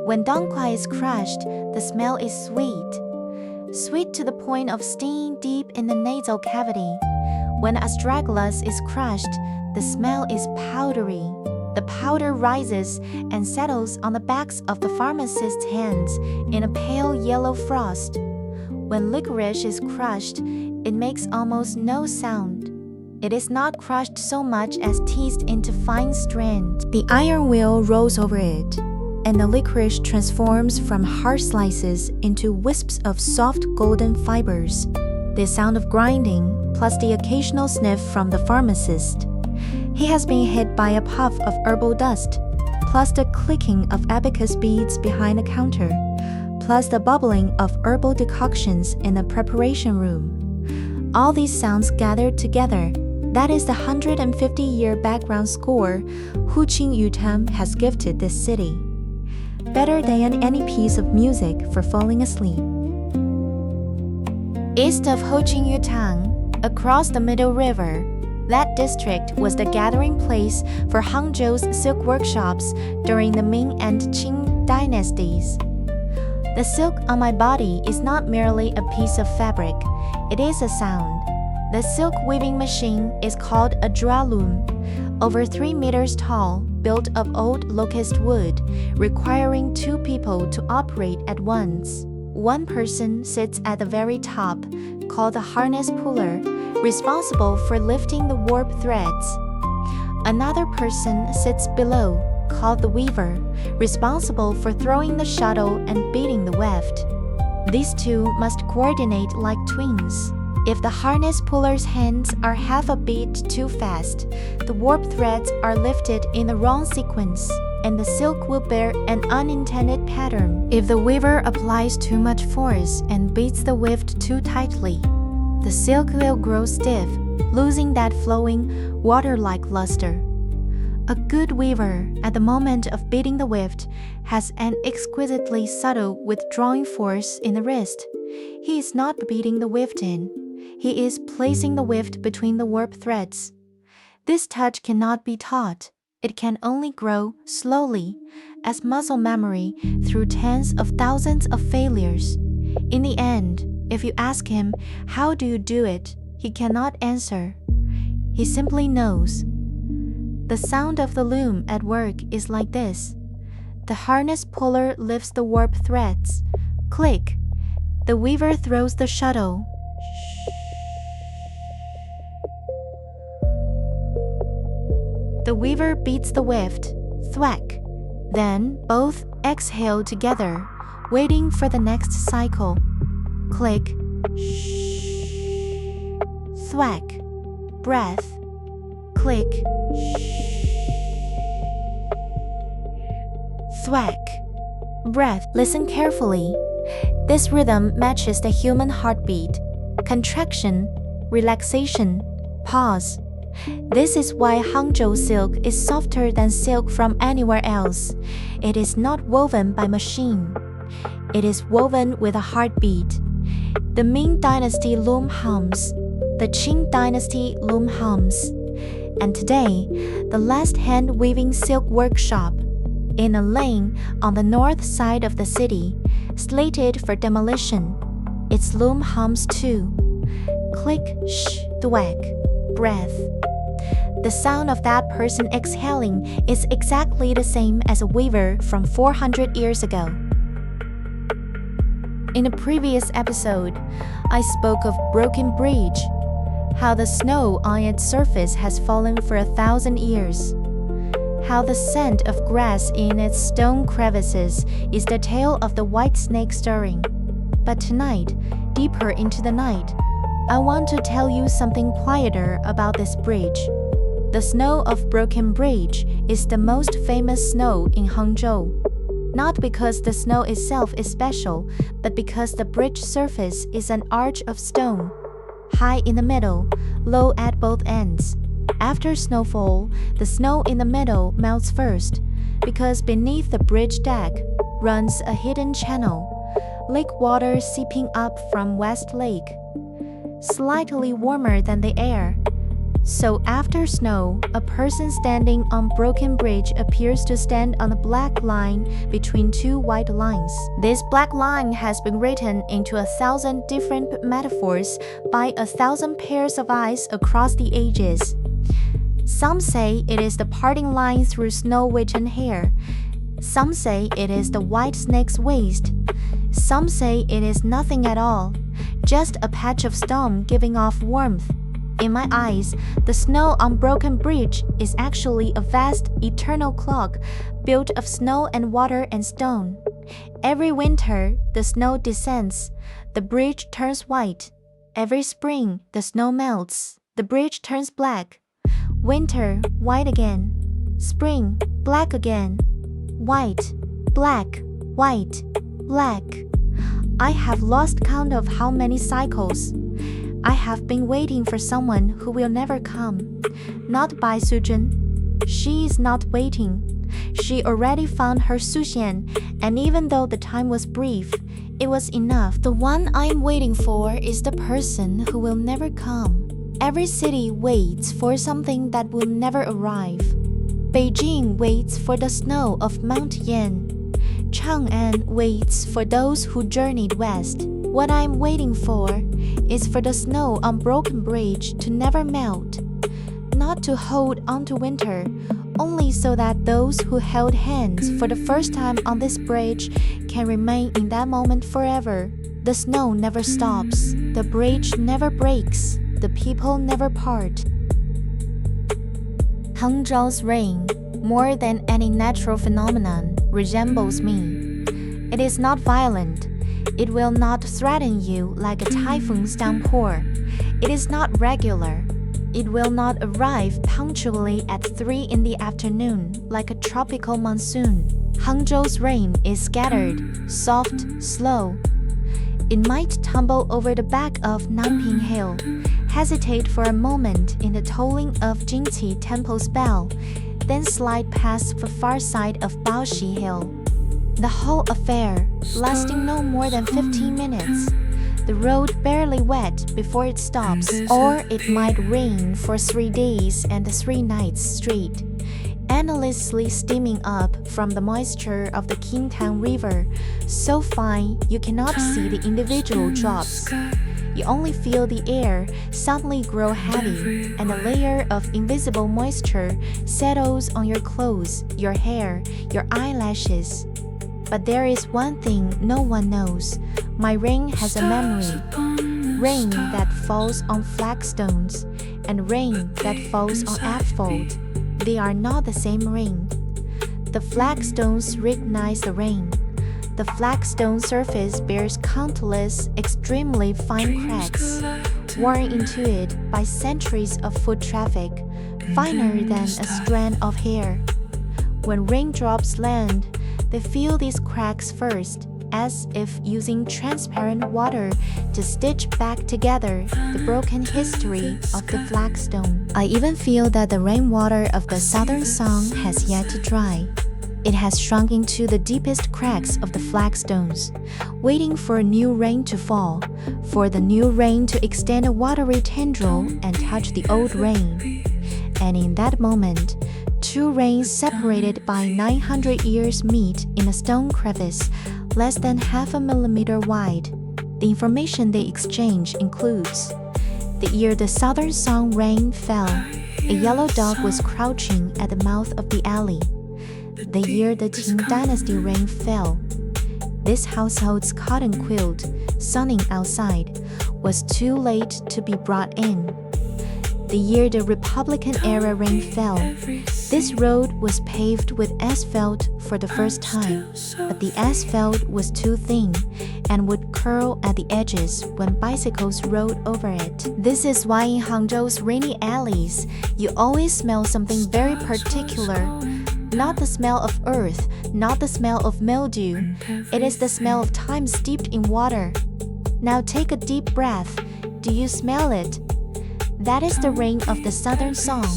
When dongquai is crushed, the smell is sweet. Sweet to the point of stinging deep in the nasal cavity. When astragalus is crushed, the smell is powdery. The powder rises and settles on the backs of the pharmacist's hands in a pale yellow frost. When licorice is crushed, it makes almost no sound. It is not crushed so much as teased into fine strands. The iron wheel rolls over it. and the licorice transforms from hard slices into wisps of soft golden fibers. The sound of grinding, plus the occasional sniff from the pharmacist. He has been hit by a puff of herbal dust, plus the clicking of abacus beads behind the counter, plus the bubbling of herbal decoctions in the preparation room. All these sounds gathered together, that is the 150-year background score Hu Qing has gifted this city. Better than any piece of music for falling asleep. East of Ho Qing across the Middle River, that district was the gathering place for Hangzhou's silk workshops during the Ming and Qing dynasties. The silk on my body is not merely a piece of fabric, it is a sound. The silk weaving machine is called a draw loom, over 3 meters tall, built of old locust wood, requiring 2 people to operate at once. One person sits at the very top, called the harness puller, responsible for lifting the warp threads. Another person sits below, called the weaver, responsible for throwing the shuttle and beating the weft. These two must coordinate like twins. If the harness puller's hands are half a beat too fast, the warp threads are lifted in the wrong sequence, and the silk will bear an unintended pattern. If the weaver applies too much force and beats the weft too tightly, the silk will grow stiff, losing that flowing, water-like luster. A good weaver, at the moment of beating the weft, has an exquisitely subtle withdrawing force in the wrist. He is not beating the weft in. He is placing the weft between the warp threads. This touch cannot be taught. It can only grow slowly, as muscle memory, through tens of thousands of failures. In the end, if you ask him, "How do you do it?" he cannot answer. He simply knows. The sound of the loom at work is like this. The harness puller lifts the warp threads. Click. The weaver throws the shuttle. The weaver beats the weft. Thwack. Then both exhale together, waiting for the next cycle. Click. Thwack. Breath. Click. Thwack. Breath. Listen carefully. This rhythm matches the human heartbeat. Contraction, relaxation, pause. This is why Hangzhou silk is softer than silk from anywhere else. It is not woven by machine. It is woven with a heartbeat. The Ming Dynasty loom hums. The Qing Dynasty loom hums. And today, the last hand-weaving silk workshop, in a lane on the north side of the city, slated for demolition, its loom hums too. Click, thwack, breath. The sound of that person exhaling is exactly the same as a weaver from 400 years ago. In a previous episode, I spoke of Broken Bridge, how the snow on its surface has fallen for 1,000 years, how the scent of grass in its stone crevices is the tale of the white snake stirring. But tonight, deeper into the night, I want to tell you something quieter about this bridge. The snow of Broken Bridge is the most famous snow in Hangzhou. Not because the snow itself is special, but because the bridge surface is an arch of stone, high in the middle, low at both ends. After snowfall, the snow in the middle melts first, because beneath the bridge deck runs a hidden channel, lake water seeping up from West Lake, slightly warmer than the air. So after snow, a person standing on Broken Bridge appears to stand on a black line between two white lines. This black line has been written into 1,000 different metaphors by 1,000 pairs of eyes across the ages. Some say it is the parting line through snow-whitened hair. Some say it is the white snake's waist. Some say it is nothing at all, just a patch of stone giving off warmth. In my eyes, the snow on Broken Bridge is actually a vast, eternal clock built of snow and water and stone. Every winter, the snow descends, the bridge turns white. Every spring, the snow melts, the bridge turns black. Winter, white again. Spring, black again. White, black, white, black. I have lost count of how many cycles. I have been waiting for someone who will never come. Not Bai Sujun. She is not waiting. She already found her Suxian, and even though the time was brief, it was enough. The one I'm waiting for is the person who will never come. Every city waits for something that will never arrive. Beijing waits for the snow of Mount Yan. Chang'an waits for those who journeyed west. What I'm waiting for is for the snow on Broken Bridge to never melt. Not to hold on to winter, only so that those who held hands for the first time on this bridge can remain in that moment forever. The snow never stops, the bridge never breaks, the people never part. Hangzhou's rain, more than any natural phenomenon, resembles me. It is not violent. It will not threaten you like a typhoon's downpour. It is not regular. It will not arrive punctually at 3 in the afternoon like a tropical monsoon. Hangzhou's rain is scattered, soft, slow. It might tumble over the back of Nanping Hill, hesitate for a moment in the tolling of Jingqi Temple's bell, then slide past the far side of Baoxi Hill. The whole affair lasting no more than 15 minutes. The road barely wet before it stops, or it might rain for 3 days and 3 nights straight, endlessly steaming up from the moisture of the Qingtang River, so fine you cannot see the individual drops. You only feel the air suddenly grow heavy, and a layer of invisible moisture settles on your clothes, your hair, your eyelashes. But there is one thing no one knows. My rain has a memory. Rain that falls on flagstones, and rain that falls on asphalt. They are not the same rain. The flagstones recognize the rain. The flagstone surface bears countless, extremely fine cracks, worn into it by centuries of foot traffic, finer than a strand of hair. When raindrops land, they feel these cracks first, as if using transparent water to stitch back together the broken history of the flagstone. I even feel that the rainwater of the southern song has yet to dry. It has shrunk into the deepest cracks of the flagstones, waiting for a new rain to fall, for the new rain to extend a watery tendril and touch the old rain. And in that moment, two rains separated by 900 years meet in a stone crevice less than half a millimeter wide. The information they exchange includes: the year the southern song rain fell, a yellow dog was crouching at the mouth of the alley. The year the Qing dynasty rain fell, this household's cotton quilt, sunning outside, was too late to be brought in. The year the Republican-era rain fell, this road was paved with asphalt for the first time, but the asphalt was too thin and would curl at the edges when bicycles rode over it. This is why in Hangzhou's rainy alleys, you always smell something very particular. Not the smell of earth, not the smell of mildew. It is the smell of time steeped in water. Now take a deep breath. Do you smell it? That is the rain of the southern song.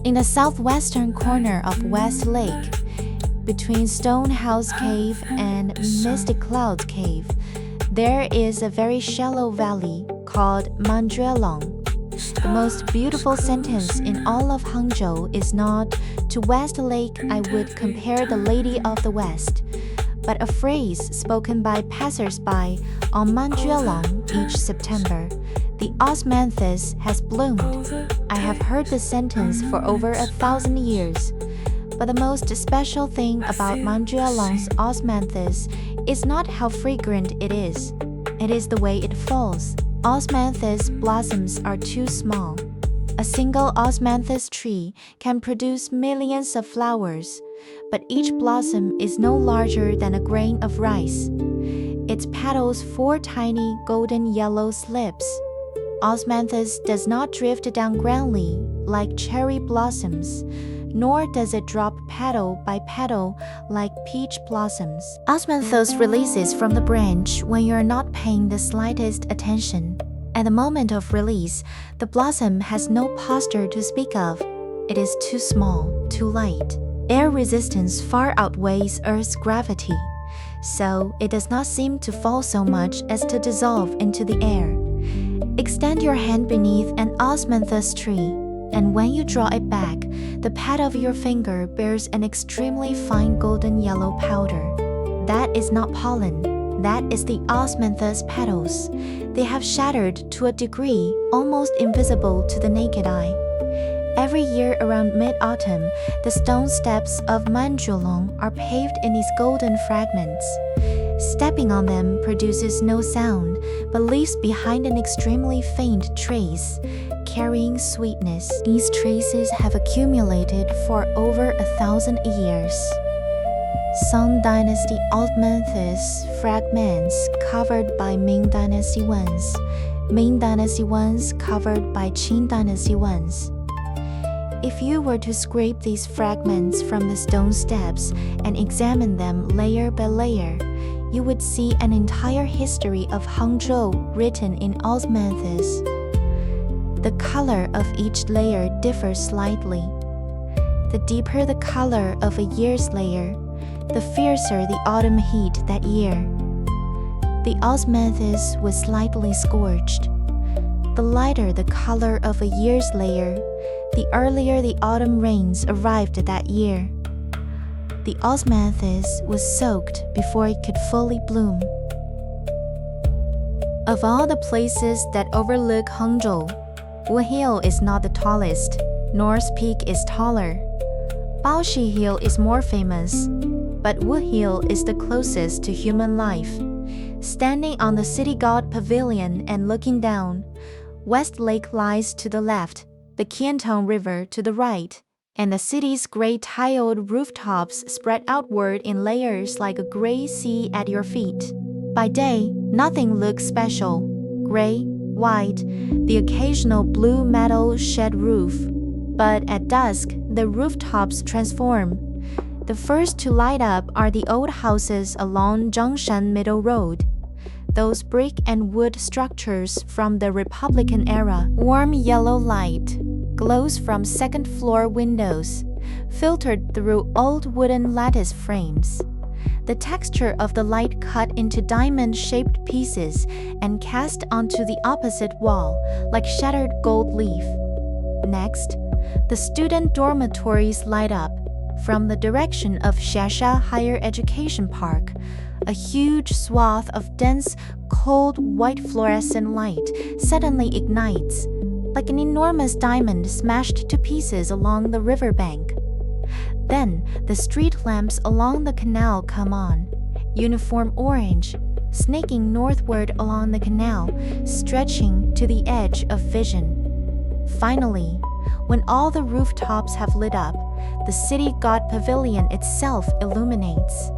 In the southwestern corner of West Lake, between Stonehouse Cave and Mystic Cloud Cave, there is a very shallow valley called Manjuelong. The most beautiful sentence in all of Hangzhou is not, "To West Lake I would compare the Lady of the West," but a phrase spoken by passers-by on Manjuelong each September. The osmanthus has bloomed. I have heard the sentence for over 1,000 years. But the most special thing about Manjuelong's osmanthus is not how fragrant it is. It is the way it falls. osmanthus blossoms are too small. A single osmanthus tree can produce millions of flowers, but each blossom is no larger than a grain of rice. Its petals four tiny golden yellow slips. Osmanthus does not drift down grandly like cherry blossoms, nor does it drop petal by petal like peach blossoms. Osmanthus releases from the branch when you are not paying the slightest attention. At the moment of release, the blossom has no posture to speak of. It is too small, too light. Air resistance far outweighs Earth's gravity, so it does not seem to fall so much as to dissolve into the air. Extend your hand beneath an osmanthus tree, and when you draw it back, the pad of your finger bears an extremely fine golden yellow powder. That is not pollen. That is the osmanthus petals. They have shattered to a degree almost invisible to the naked eye. Every year around mid-autumn, the stone steps of Manjulong are paved in these golden fragments. Stepping on them produces no sound, but leaves behind an extremely faint trace, carrying sweetness. These traces have accumulated for over 1,000 years. Song Dynasty osmanthus fragments covered by Ming Dynasty ones, Ming Dynasty ones covered by Qing Dynasty ones. If you were to scrape these fragments from the stone steps and examine them layer by layer, you would see an entire history of Hangzhou written in osmanthus. The color of each layer differs slightly. The deeper the color of a year's layer, the fiercer the autumn heat that year. The osmanthus was slightly scorched. The lighter the color of a year's layer, the earlier the autumn rains arrived that year. The osmanthus was soaked before it could fully bloom. Of all the places that overlook Hangzhou, Wu Hill is not the tallest. North Peak is taller. Baoshi Hill is more famous, but Wu Hill is the closest to human life. Standing on the city god pavilion and looking down, West Lake lies to the left, the Qiantong River to the right, and the city's gray tiled rooftops spread outward in layers like a gray sea at your feet. By day, nothing looks special. Gray, white, the occasional blue metal shed roof. But at dusk, the rooftops transform. The first to light up are the old houses along Zhongshan Middle Road. Those brick and wood structures from the Republican era. Warm yellow light glows from second-floor windows, filtered through old wooden lattice frames. The texture of the light cut into diamond-shaped pieces and cast onto the opposite wall like shattered gold leaf. Next, the student dormitories light up. From the direction of Xiasha Higher Education Park, a huge swath of dense, cold white fluorescent light suddenly ignites, like an enormous diamond smashed to pieces along the riverbank. Then the street lamps along the canal come on, uniform orange, snaking northward along the canal, stretching to the edge of vision. Finally, when all the rooftops have lit up, the city god pavilion itself illuminates.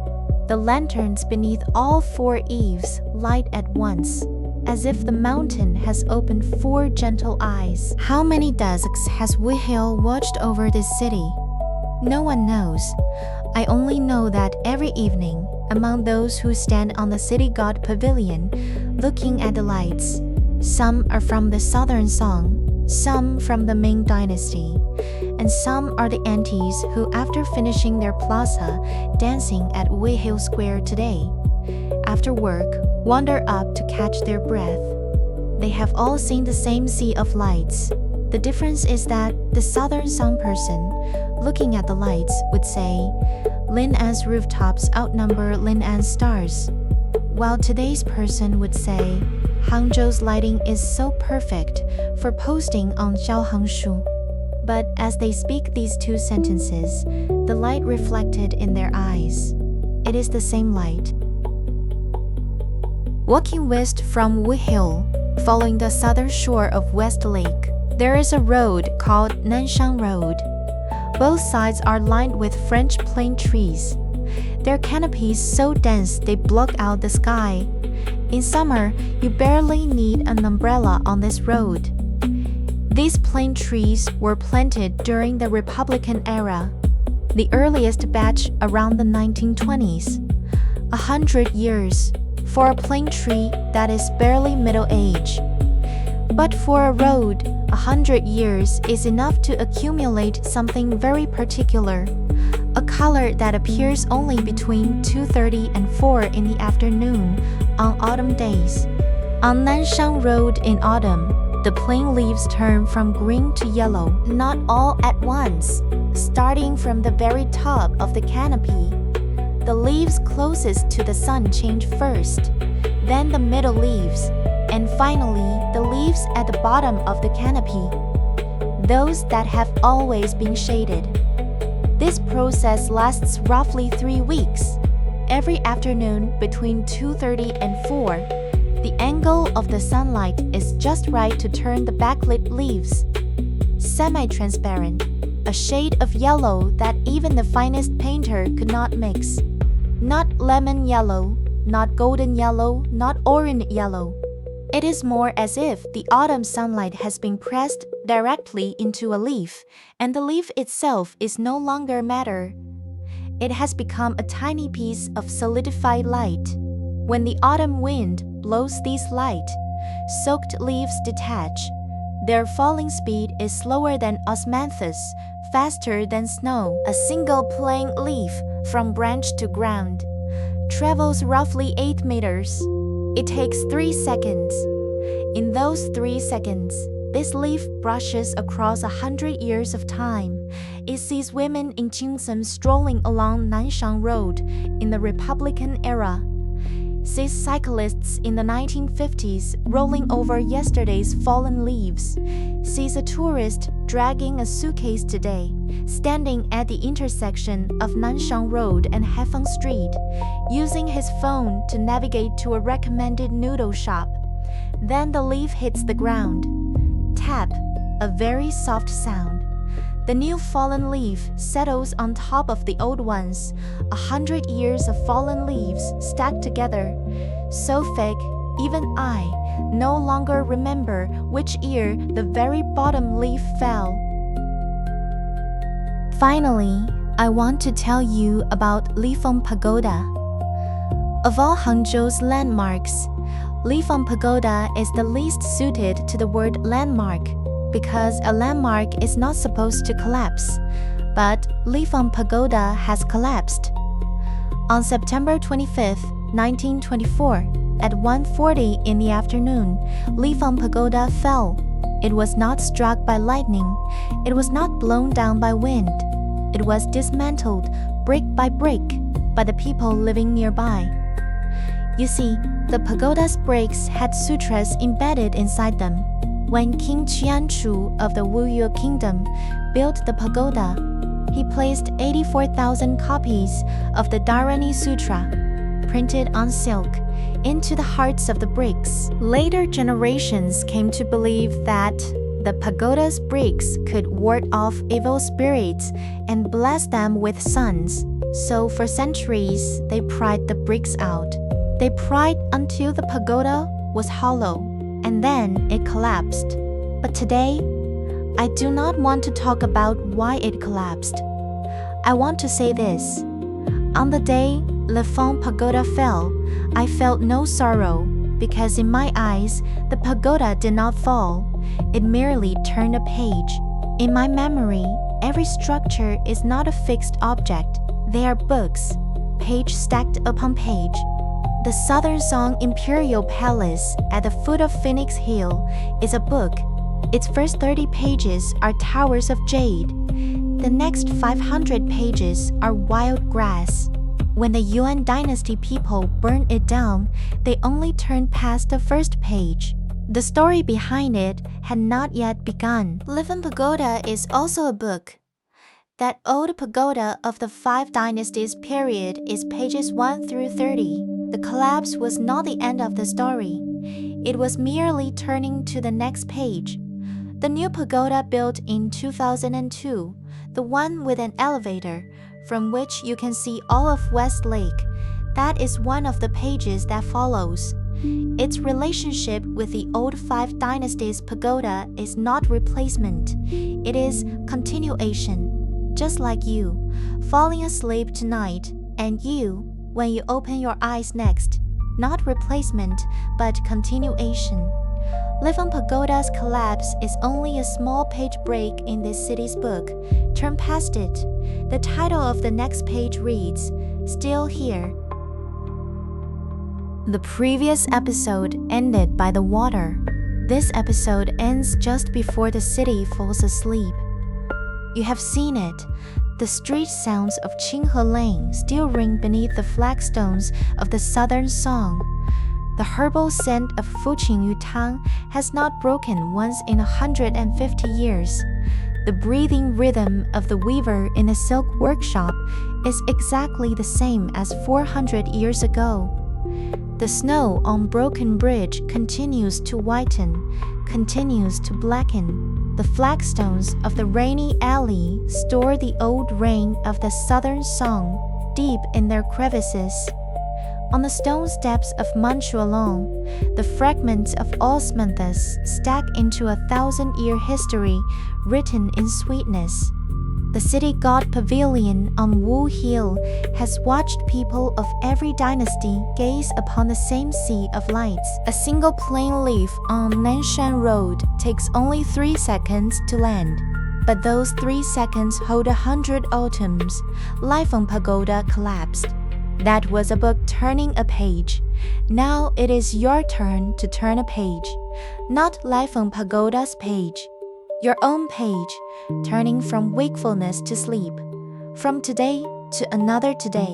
The lanterns beneath all four eaves light at once, as if the mountain has opened four gentle eyes. How many dusks has Wu Hill watched over this city? No one knows. I only know that every evening, among those who stand on the city god pavilion, looking at the lights, some are from the Southern Song, some from the Ming Dynasty, and some are the aunties who, after finishing their plaza, dancing at Wu Hill Square today, after work, wander up to catch their breath. They have all seen the same sea of lights. The difference is that the Southern Song person, looking at the lights, would say, Lin An's rooftops outnumber Lin An's stars, while today's person would say, Hangzhou's lighting is so perfect for posting on Xiaohongshu. But as they speak these two sentences, the light reflected in their eyes, it is the same light. Walking west from Wu Hill, Following the southern shore of West Lake, there is a road called Nanshang Road. Both sides are lined with French plane trees. Their canopies so dense they block out the sky. In summer, you barely need an umbrella on this road. These plane trees were planted during the Republican era, the earliest batch around the 1920s. 100 years for a plane tree that is barely middle age. But for a road, 100 years is enough to accumulate something very particular, a color that appears only between 2:30 and 4 in the afternoon on autumn days. On Nanshang Road in autumn, the plane leaves turn from green to yellow, not all at once, starting from the very top of the canopy. The leaves closest to the sun change first, then the middle leaves, and finally the leaves at the bottom of the canopy, those that have always been shaded. This process lasts roughly 3 weeks. Every afternoon between 2:30 and 4, the angle of the sunlight is just right to turn the backlit leaves semi-transparent, a shade of yellow that even the finest painter could not mix. Not lemon yellow, not golden yellow, not orange yellow. It is more as if the autumn sunlight has been pressed directly into a leaf, and the leaf itself is no longer matter. It has become a tiny piece of solidified light. When the autumn wind blows these light, soaked leaves detach. Their falling speed is slower than osmanthus, faster than snow. A single plain leaf, from branch to ground, travels roughly 8 meters. It takes 3 seconds. In those 3 seconds, this leaf brushes across 100 years of time. It sees women in Hangzhou strolling along Nanshang Road in the Republican era, sees cyclists in the 1950s rolling over yesterday's fallen leaves, sees a tourist dragging a suitcase today, standing at the intersection of Nanshang Road and Hefeng Street, using his phone to navigate to a recommended noodle shop. Then the leaf hits the ground. Tap, a very soft sound. The new fallen leaf settles on top of the old ones, 100 years of fallen leaves stacked together, so thick, even I no longer remember which year the very bottom leaf fell. Finally, I want to tell you about Lifeng Pagoda. Of all Hangzhou's landmarks, Lifeng Pagoda is the least suited to the word landmark, because a landmark is not supposed to collapse, but Lifeng Pagoda has collapsed. On September 25, 1924, at 1:40 in the afternoon, Lifeng Pagoda fell. It was not struck by lightning. It was not blown down by wind. It was dismantled, brick by brick, by the people living nearby. You see, the pagoda's bricks had sutras embedded inside them. When King Qianchu of the Wuyue Kingdom built the pagoda, he placed 84,000 copies of the Dharani Sutra, printed on silk, into the hearts of the bricks. Later generations came to believe that the pagoda's bricks could ward off evil spirits and bless them with sons. So for centuries, they pried the bricks out. They pried until the pagoda was hollow, and then it collapsed. But today, I do not want to talk about why it collapsed. I want to say this. On the day Lifeng Pagoda fell, I felt no sorrow, because in my eyes, the pagoda did not fall. It merely turned a page. In my memory, every structure is not a fixed object. They are books, page stacked upon page. The Southern Song Imperial Palace at the foot of Phoenix Hill is a book. Its first 30 pages are towers of jade. The next 500 pages are wild grass. When the Yuan dynasty people burned it down, they only turned past the first page. The story behind it had not yet begun. Lifeng Pagoda is also a book. That old pagoda of the 5 dynasties period is pages 1 through 30. The collapse was not the end of the story. It was merely turning to the next page. The new pagoda built in 2002, the one with an elevator, from which you can see all of West Lake, that is one of the pages that follows. Its relationship with the old Five Dynasties pagoda is not replacement, it is continuation. Just like you, falling asleep tonight, and you, when you open your eyes next. Not replacement, but continuation. Lifeng Pagoda's collapse is only a small page break in this city's book. Turn past it. The title of the next page reads, Still Here. The previous episode ended by the water. This episode ends just before the city falls asleep. You have seen it. The street sounds of Qinghe Lane still ring beneath the flagstones of the Southern Song. The herbal scent of Fuqing Yutang has not broken once in 150 years. The breathing rhythm of the weaver in a silk workshop is exactly the same as 400 years ago. The snow on Broken Bridge continues to whiten, continues to blacken. The flagstones of the rainy alley store the old rain of the Southern Song deep in their crevices. On the stone steps of Manchualong, the fragments of osmanthus stack into a 1,000-year history written in sweetness. The city god pavilion on Wu Hill has watched people of every dynasty gaze upon the same sea of lights. A single plain leaf on Nanshan Road takes only 3 seconds to land. But those 3 seconds hold 100 autumns. Lifeng Pagoda collapsed. That was a book turning a page. Now it is your turn to turn a page. Not Lifeng Pagoda's page. Your own page, turning from wakefulness to sleep, from today to another today.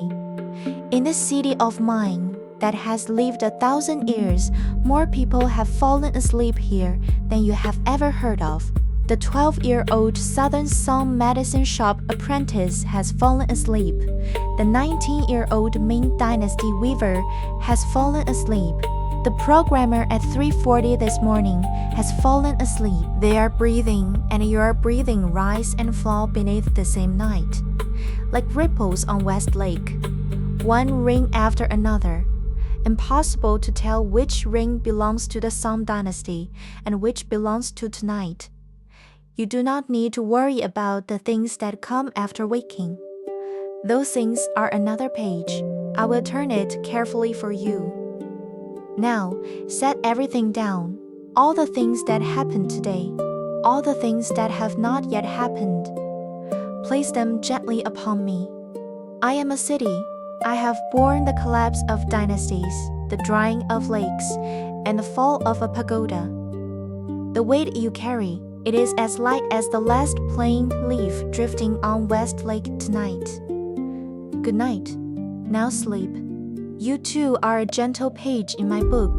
In this city of mine that has lived 1,000 years, more people have fallen asleep here than you have ever heard of. The 12-year-old Southern Song medicine shop apprentice has fallen asleep. The 19-year-old Ming Dynasty weaver has fallen asleep. The programmer at 3:40 this morning has fallen asleep. They are breathing, and your breathing rise and fall beneath the same night, like ripples on West Lake, one ring after another. Impossible to tell which ring belongs to the Song Dynasty and which belongs to tonight. You do not need to worry about the things that come after waking. Those things are another page. I will turn it carefully for you. Now, set everything down, all the things that happened today, all the things that have not yet happened. Place them gently upon me. I am a city. I have borne the collapse of dynasties, the drying of lakes, and the fall of a pagoda. The weight you carry, it is as light as the last plain leaf drifting on West Lake tonight. Good night. Now sleep. You too are a gentle page in my book.